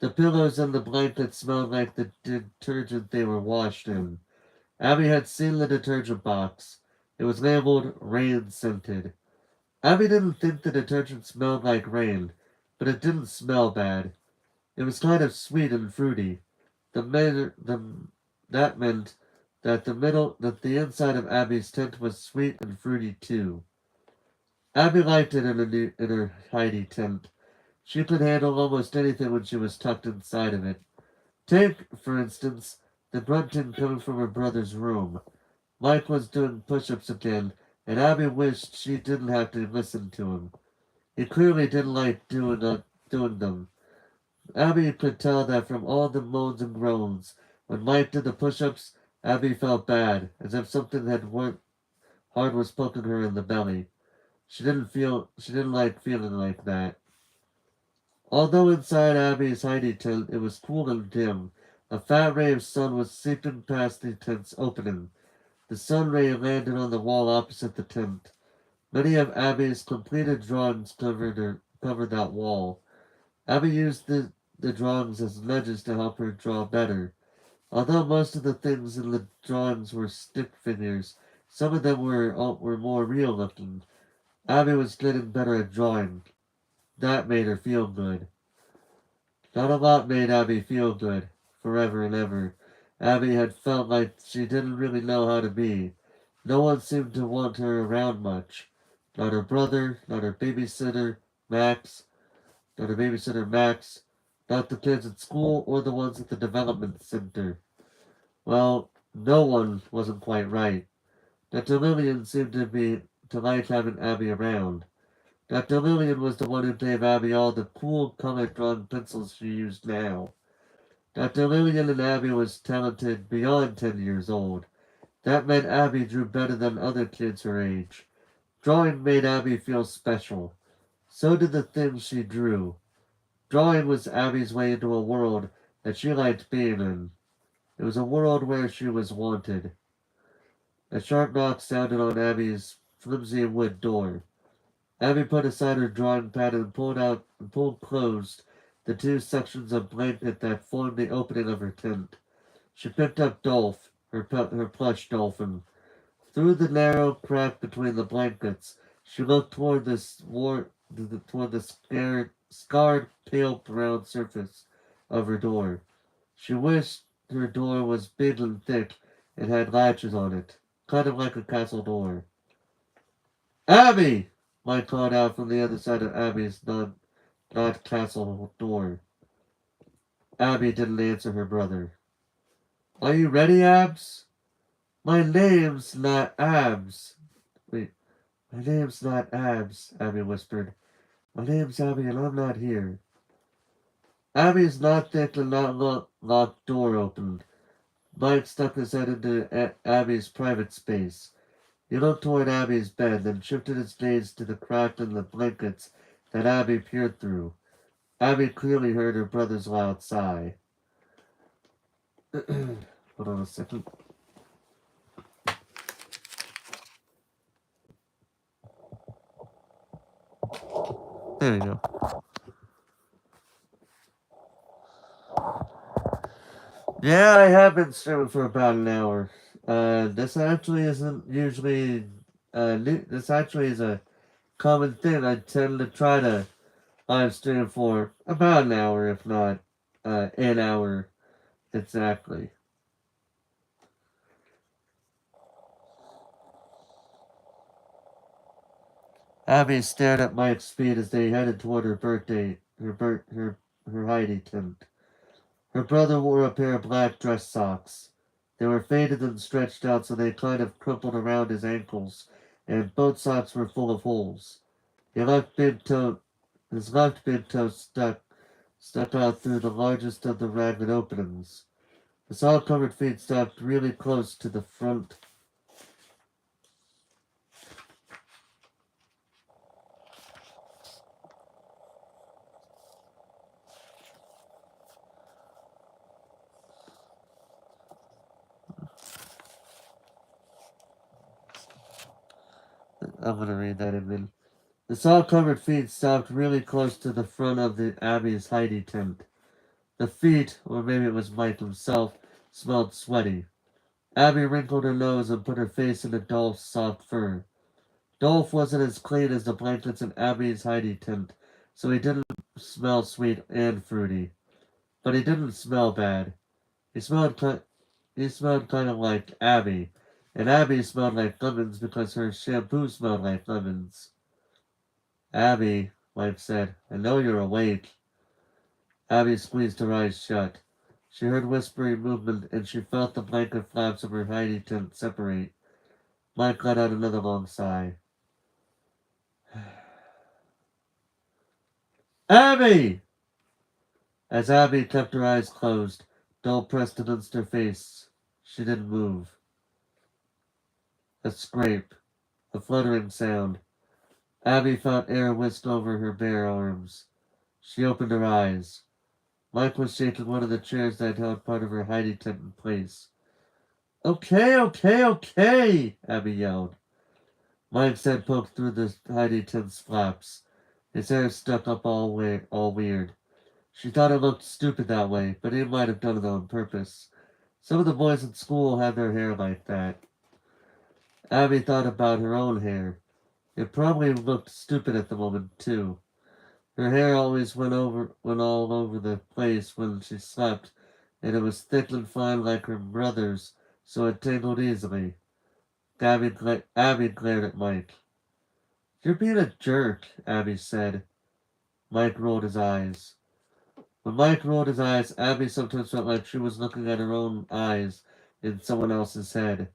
The pillows and the blankets smelled like the detergent they were washed in. Abby had seen the detergent box. It was labeled rain scented. Abby didn't think the detergent smelled like rain, but it didn't smell bad. It was kind of sweet and fruity. That meant that the inside of Abby's tent was sweet and fruity too. Abby liked it in her hidey tent. She could handle almost anything when she was tucked inside of it. Take, for instance, the grunting coming from her brother's room. Mike was doing push-ups again, and Abby wished she didn't have to listen to him. He clearly didn't like doing them. Abby could tell that from all the moans and groans. When Mike did the push-ups, Abby felt bad, as if something hard was poking her in the belly. She didn't like feeling like that. Although inside Abby's hiding tent it was cool and dim, a fat ray of sun was seeping past the tent's opening. The sun ray landed on the wall opposite the tent. Many of Abby's completed drawings covered that wall. Abby used the drawings as ledges to help her draw better. Although most of the things in the drawings were stick figures, some of them were more real looking. Abby was getting better at drawing. That made her feel good. Not a lot made Abby feel good, forever and ever. Abby had felt like she didn't really know how to be. No one seemed to want her around much. Not her brother, not her babysitter, Max, not her babysitter, Max, not the kids at school or the ones at the development center. Well, no one wasn't quite right. Dr. Lillian seemed to like having Abby around. Dr. Lillian was the one who gave Abby all the cool color drawn pencils she used now. Dr. Lillian and Abby was talented beyond 10 years old. That meant Abby drew better than other kids her age. Drawing made Abby feel special. So did the things she drew. Drawing was Abby's way into a world that she liked being in. It was a world where she was wanted. A sharp knock sounded on Abby's flimsy wood door. Abby put aside her drawing pad and pulled closed the two sections of blanket that formed the opening of her tent. She picked up Dolph, her plush dolphin. Through the narrow crack between the blankets, she looked toward the scarred, pale brown surface of her door. She wished her door was big and thick and had latches on it, kind of like a castle door. Abby! Mike called out from the other side of Abby's not castle door. Abby didn't answer her brother. Are you ready, Abs? My name's not Abs. Wait, my name's not Abs, Abby whispered. My name's Abby and I'm not here. Abby's not thick and not locked door opened. Mike stuck his head into Abby's private space. He looked toward Abby's bed, then shifted his gaze to the crack in the blankets that Abby peered through. Abby clearly heard her brother's loud sigh. Hold on a second. There we go. Yeah, I have been streaming for about an hour. This actually isn't usually. This actually is a common thing. I tend to try to live stream for about an hour, if not an hour exactly. Abby stared at Mike's feet as they headed toward her Heidi tent. Her brother wore a pair of black dress socks. They were faded and stretched out so they kind of crumpled around his ankles, and both socks were full of holes. His left big toe, his left big toe stuck out through the largest of the ragged openings. The sock-covered feet stopped really close to the front. I'm gonna read that again. The sock-covered feet stopped really close to the front of the Abby's Heidi tent. The feet, or maybe it was Mike himself, smelled sweaty. Abby wrinkled her nose and put her face into Dolph's soft fur. Dolph wasn't as clean as the blankets in Abby's Heidi tent, so he didn't smell sweet and fruity. But he didn't smell bad. He smelled kind of like Abby, and Abby smelled like lemons because her shampoo smelled like lemons. Abby, Mike said, I know you're awake. Abby squeezed her eyes shut. She heard whispering movement, and she felt the blanket flaps of her hidey tent separate. Mike let out another long sigh. Abby! As Abby kept her eyes closed, Dole pressed against her face. She didn't move. A scrape. A fluttering sound. Abby felt air whisk over her bare arms. She opened her eyes. Mike was shaking one of the chairs that held part of her hidey tent in place. Okay, okay, okay, Abby yelled. Mike's head poked through the hidey tent's flaps. His hair stuck up all weird. She thought it looked stupid that way, but he might have done it on purpose. Some of the boys in school had their hair like that. Abby thought about her own hair. It probably looked stupid at the moment, too. Her hair always went all over the place when she slept, and it was thick and fine like her brother's, so it tangled easily. Abby glared at Mike. You're being a jerk, Abby said. Mike rolled his eyes. When Mike rolled his eyes, Abby sometimes felt like she was looking at her own eyes in someone else's head.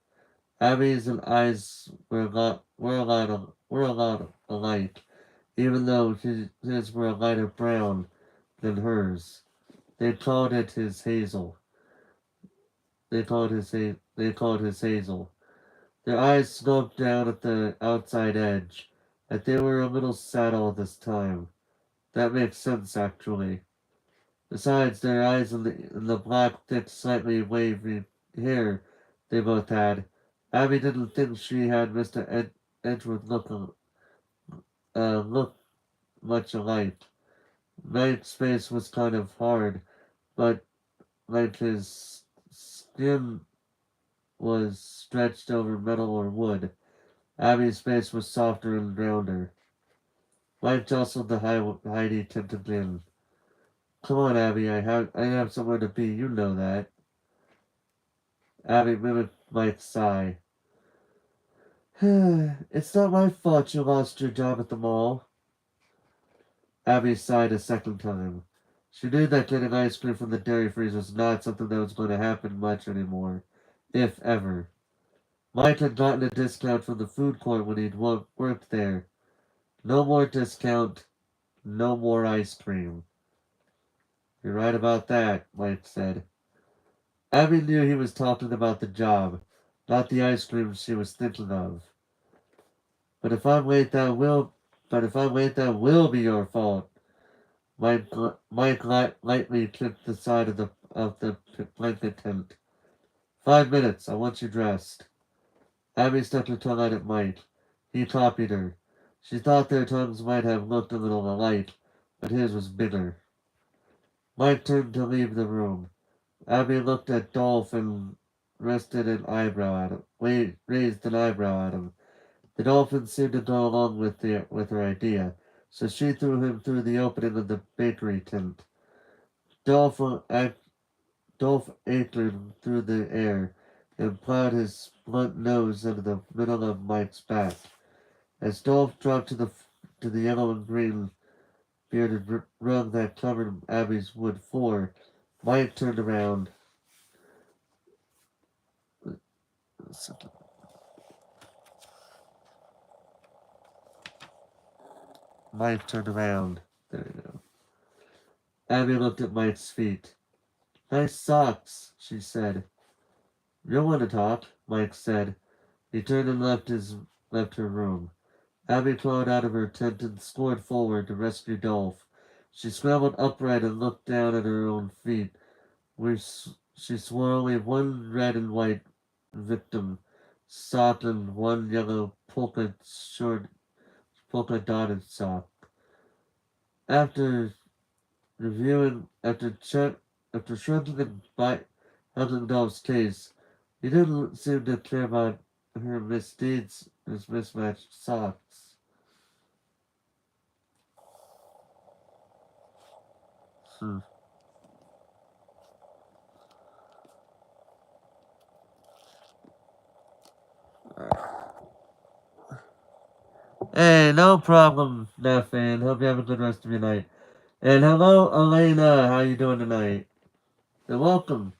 Abby's and eyes were a lot alike, even though his were a lighter brown than hers. They called it his hazel. They called his hazel. Their eyes sloped down at the outside edge, and they were a little sad all this time. That makes sense, actually. Besides, their eyes and the black, thick, slightly wavy hair they both had, Abby didn't think she had Edgeworth look much alike. Mike's face was kind of hard, but like his skin was stretched over metal or wood. Abby's face was softer and rounder. Mike jostled the Heidi tinted in. Come on, Abby, I have somewhere to be, you know that. Abby mimicked Mike's sigh. It's not my fault you lost your job at the mall. Abby sighed a second time. She knew that getting ice cream from the dairy freeze was not something that was going to happen much anymore, if ever. Mike had gotten a discount from the food court when he'd worked there. No more discount, no more ice cream. You're right about that, Mike said. Abby knew he was talking about the job, not the ice cream she was thinking of. But if I'm late, that will be your fault. Mike lightly kicked the side of the blanket tent. 5 minutes. I want you dressed. Abby stuck her tongue out at Mike. He copied her. She thought their tongues might have looked a little alike, but his was bigger. Mike turned to leave the room. Abby looked at Dolph and raised an eyebrow at him. The dolphin seemed to go along with her idea, so she threw him through the opening of the bakery tent. Dolph, Dolph anchored through the air and plowed his blunt nose into the middle of Mike's back. As Dolph dropped to the yellow and green bearded rug that covered Abby's wood floor, Mike turned around. Mike turned around. There you go. Abby looked at Mike's feet. Nice socks, she said. You don't want to talk, Mike said. He turned and left her room. Abby crawled out of her tent and scored forward to rescue Dolph. She scrambled upright and looked down at her own feet, where she swore only one red and white victim sock and one yellow polka dotted sock. After reviewing, after shrugging and hugging Dolph's case, he didn't seem to care about her misdeeds, his mismatched socks. Hmm. Hey, no problem, Nathan. Hope you have a good rest of your night. And hello, Elena. How you doing tonight? You're welcome.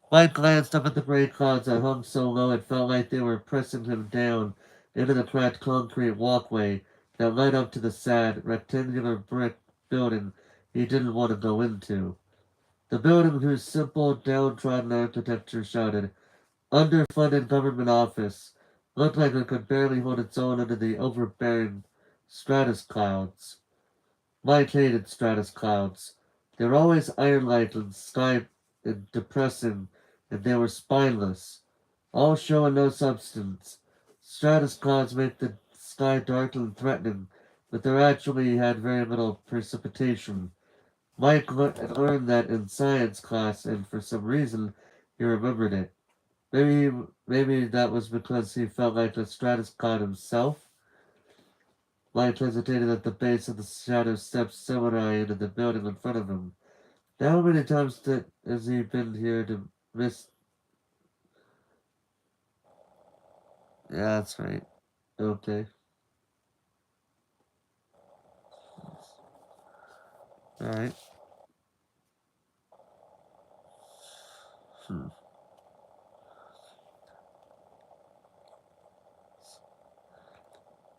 Mike glanced up at the gray clouds that hung so low it felt like they were pressing him down into the cracked concrete walkway that led up to the sad, rectangular brick building he didn't want to go into. The building whose simple, downtrodden architecture shouted, underfunded government office, looked like it could barely hold its own under the overbearing stratus clouds. Mike hated stratus clouds. They were always iron-like and sky and depressing, and they were spineless. All show and no substance. Stratus clouds make the sky dark and threatening, but they actually had very little precipitation. Mike learned that in science class, and for some reason, he remembered it. Maybe that was because he felt like a stratus cloud himself. Mike hesitated at the base of the shadow steps similar into the building in front of him. How many times has he been here to miss? Yeah, that's right. Okay. Alright. Hmm.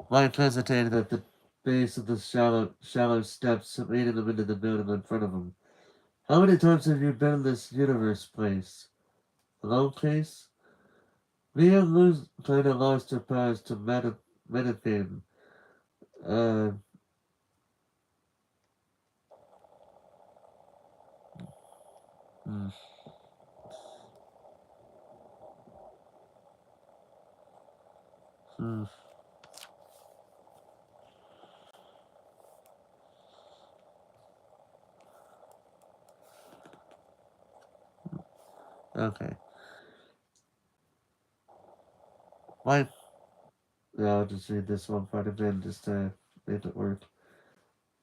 Mike hesitated at the base of the shallow steps leading him into the building in front of him. How many times have you been in this universe place? Alone case? Mia kinda lost her powers to meditate. Uh, hmm, hmm, okay. Mike, yeah, I'll just read this one part again just to make it work.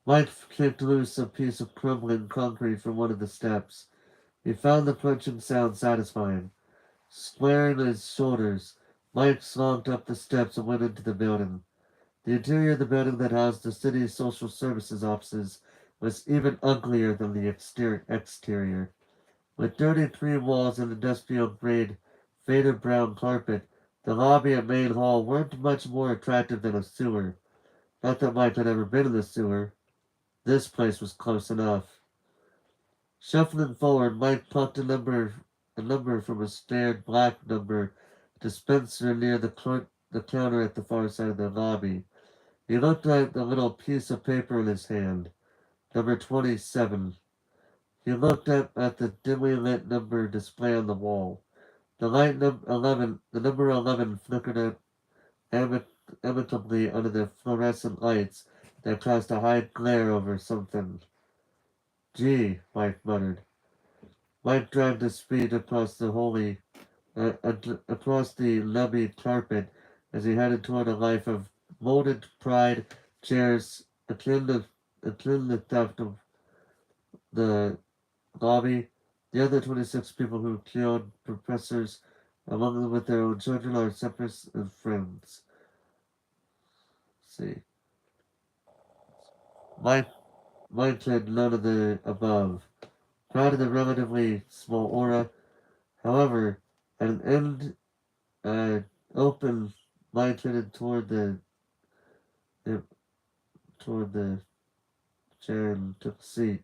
Mike kicked loose a piece of crumbling concrete from one of the steps. He found the crunching sound satisfying. Squaring his shoulders, Mike slogged up the steps and went into the building. The interior of the building that housed the city's social services offices was even uglier than the exterior. With dirty cream walls and industrial-grade faded brown carpet, the lobby and main hall weren't much more attractive than a sewer. Not that Mike had ever been in the sewer. This place was close enough. Shuffling forward, Mike plucked a number from a stared black number dispenser near the counter at the far side of the lobby. He looked at the little piece of paper in his hand. Number 27. He looked up at the dimly lit number display on the wall. The number 11 flickered out amicably under the fluorescent lights that cast a high glare over something. Gee, Mike muttered. Mike dragged his feet across the lobby carpet as he headed toward a life of molded pride, chairs, akin the theft of the lobby. The other 26 people who killed professors, among them with their own children, are separatists and friends. Let's see. Mike, Mike had none of the above. Proud of the relatively small aura, however, at an end uh, open, Mike headed uh, toward the chair and took a seat.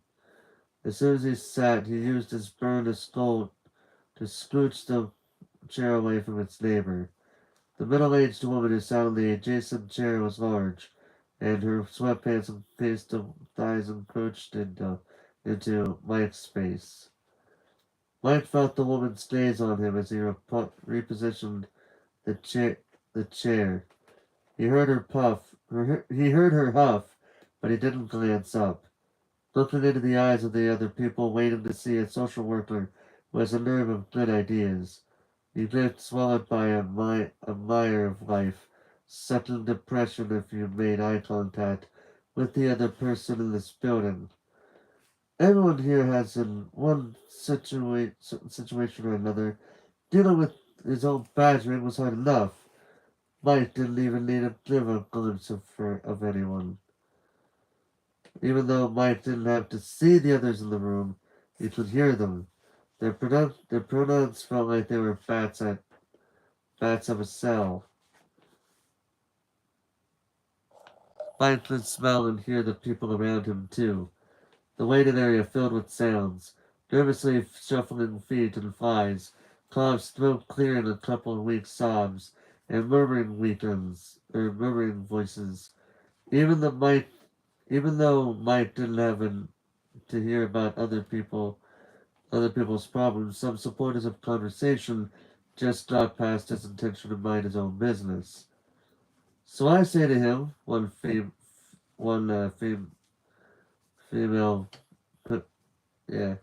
As soon as he sat, he used his burned skull to scooch the chair away from its neighbor. The middle-aged woman who sat on the adjacent chair was large, and her sweatpants and pasted thighs encroached into Mike's face. Mike felt the woman's gaze on him as he repositioned the chair. The chair. He heard her huff, but he didn't glance up. Looking into the eyes of the other people, waiting to see a social worker was a nerve of good ideas. You get swallowed by a mire of life, sucking depression if you made eye contact with the other person in this building. Everyone here has in one situation or another. Dealing with his own badgering was hard enough. Mike didn't even need to give a glimpse of anyone. Even though Mike didn't have to see the others in the room, he could hear them. Their pronouns felt like they were bats of a cell. Mike could smell and hear the people around him too. The waiting area filled with sounds, nervously shuffling feet and flies, Clive's throat clearing a couple of weak sobs, and murmuring voices. Even the Mike, even though Mike didn't have to hear about other people's problems, some supporters of conversation just got past his intention to mind his own business. So I say to him, one female, yeah,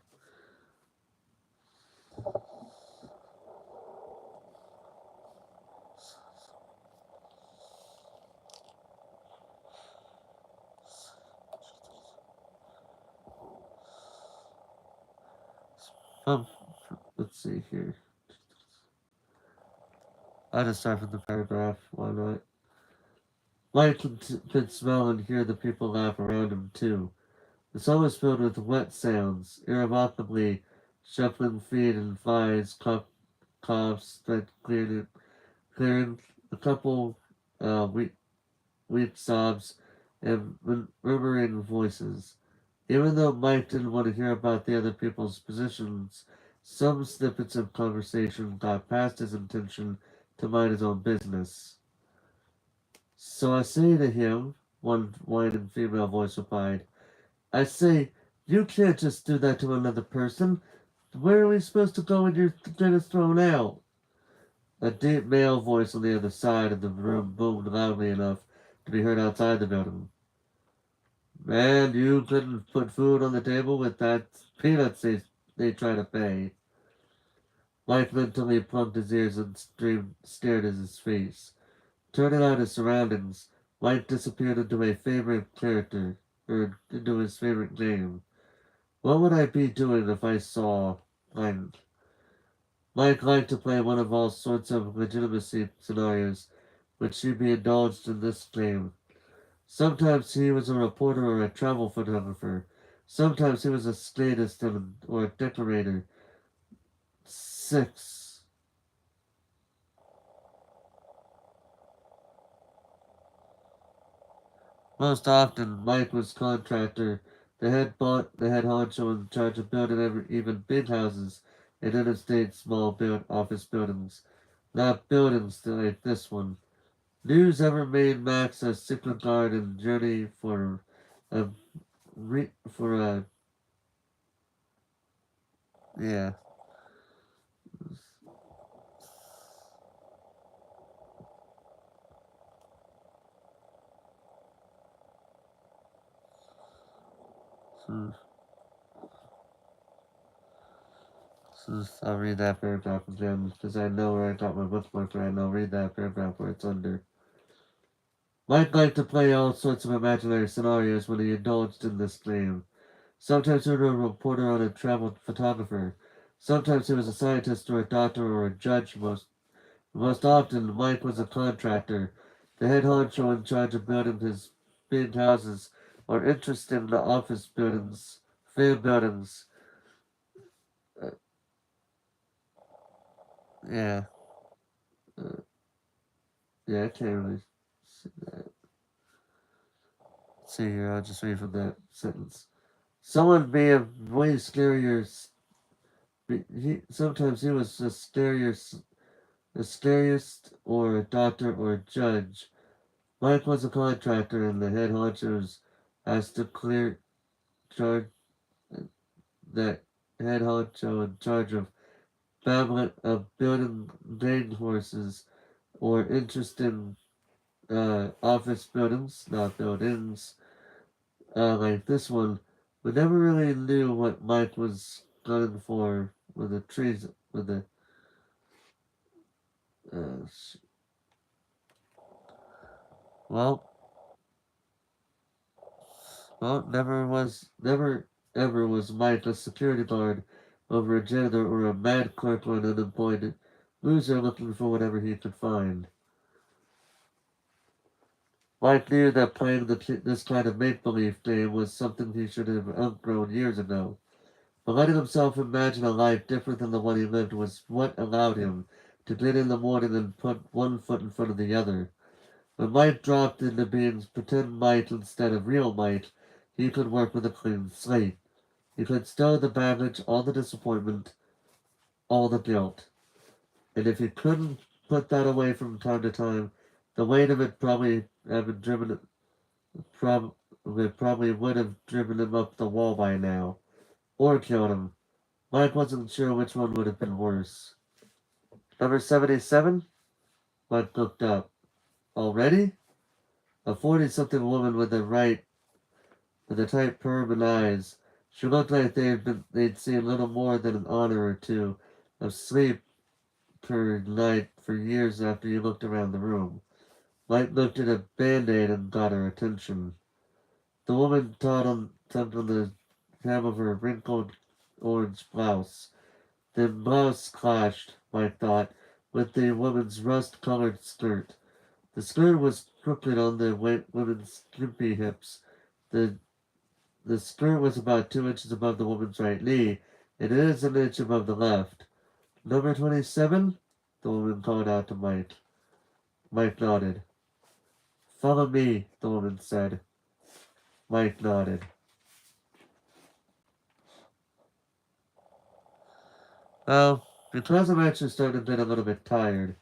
um, let's see here. I'll just start from the paragraph. Why not? Mike could smell and hear the people laugh around him too. The song was filled with wet sounds, irrevocably shuffling feet and flies, coughs that clearing a couple weak, weak sobs, and murmuring voices. Even though Mike didn't want to hear about the other people's positions, some snippets of conversation got past his intention to mind his own business. So I say to him, one whining female voice replied, I say, you can't just do that to another person. Where are we supposed to go when you're getting thrown out? A deep male voice on the other side of the room boomed loudly enough to be heard outside the building. Man, you couldn't put food on the table with that peanuts they try to pay. Mike mentally plugged his ears and stared at his face. Turning out his surroundings, Mike disappeared into a favorite character, or into his favorite game. What would I be doing if I saw Mike? Mike liked to play one of all sorts of legitimacy scenarios, which should be indulged in this game. Sometimes he was a reporter or a travel photographer. Sometimes he was a statist or a decorator. 6. Most often, Mike was contractor, the head honcho in charge of building even big houses in interstate small office buildings. Not buildings like this one. News ever made Max a secret guard and journey a for a yeah. So, I'll read that paragraph again because I know where I got my bookmark right now. Read that paragraph where it's under. Mike liked to play all sorts of imaginary scenarios when he indulged in this game. Sometimes he was a reporter on a travel photographer. Sometimes he was a scientist or a doctor or a judge. Most often, Mike was a contractor, the head honcho in charge of building his big houses or interested in the office buildings, fan buildings. Uh, yeah, uh, yeah, I can't really see that. See here, I'll just read from that sentence. Someone may have way scarier. Sometimes he was a scariest or a doctor or a judge. Mike was a contractor, and the head honchos has to clear charge that head honcho in charge of building gang horses or interest in office buildings, not buildings, like this one. We never really knew what Mike was gunning for with the trees, with the, uh, well, never ever was Mike a security guard over a janitor or a mad clerk or an unemployed loser looking for whatever he could find. Mike knew that playing this kind of make-believe game was something he should have outgrown years ago. But letting himself imagine a life different than the one he lived was what allowed him to get in the morning and put one foot in front of the other. When Mike dropped into being pretend Mike instead of real Mike, he could work with a clean slate. He could stow the baggage, all the disappointment, all the guilt. And if he couldn't put that away from time to time, the weight of it probably have been driven probably would have driven him up the wall by now. Or killed him. Mike wasn't sure which one would have been worse. Number 77? Mike looked up. Already? A 40-something woman with the tight perm and eyes. She looked like they'd seen little more than an hour or two of sleep per night for years after you looked around the room. Mike lifted a band-aid and got her attention. The woman tugged on the hem of her wrinkled orange blouse. The blouse clashed, Mike thought, with the woman's rust-colored skirt. The skirt was crooked on the woman's skimpy hips. The The skirt was about 2 inches above the woman's right knee, and it is an inch above the left. Number 27? The woman called out to Mike. Mike nodded. Follow me, the woman said. Mike nodded. Well, because I'm actually starting to get a little bit tired,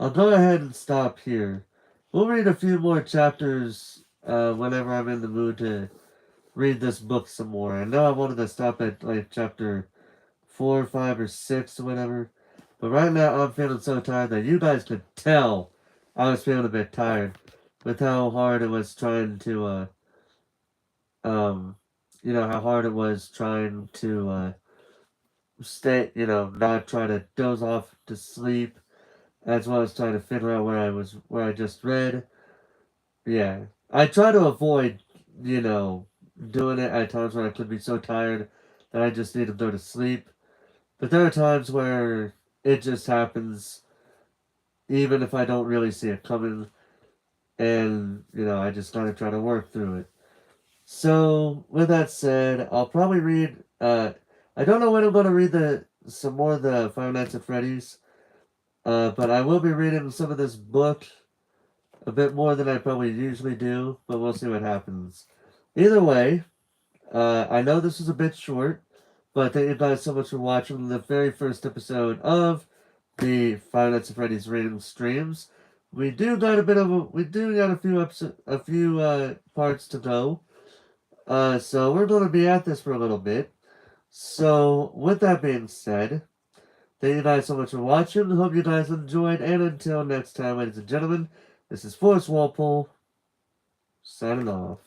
I'll go ahead and stop here. We'll read a few more chapters whenever I'm in the mood to read this book some more. I know I wanted to stop at like chapter 4, 5, or 6 or whatever. But right now I'm feeling so tired that you guys could tell I was feeling a bit tired with how hard it was trying to how hard it was trying to stay, not try to doze off to sleep, as well as trying to figure out where I just read. Yeah. I try to avoid, doing it at times where I could be so tired that I just need to go to sleep. But there are times where it just happens, even if I don't really see it coming, and, I just gotta try to work through it. So, with that said, I'll probably read, I don't know when I'm gonna read some more of the Five Nights at Freddy's, but I will be reading some of this book a bit more than I probably usually do, but we'll see what happens. Either way, I know this is a bit short, but thank you guys so much for watching the very first episode of the Five Nights at Freddy's reading streams. We do got a few parts to go. So we're going to be at this for a little bit. So with that being said, thank you guys so much for watching. Hope you guys enjoyed, and until next time, ladies and gentlemen, this is Forrest Walpole signing off.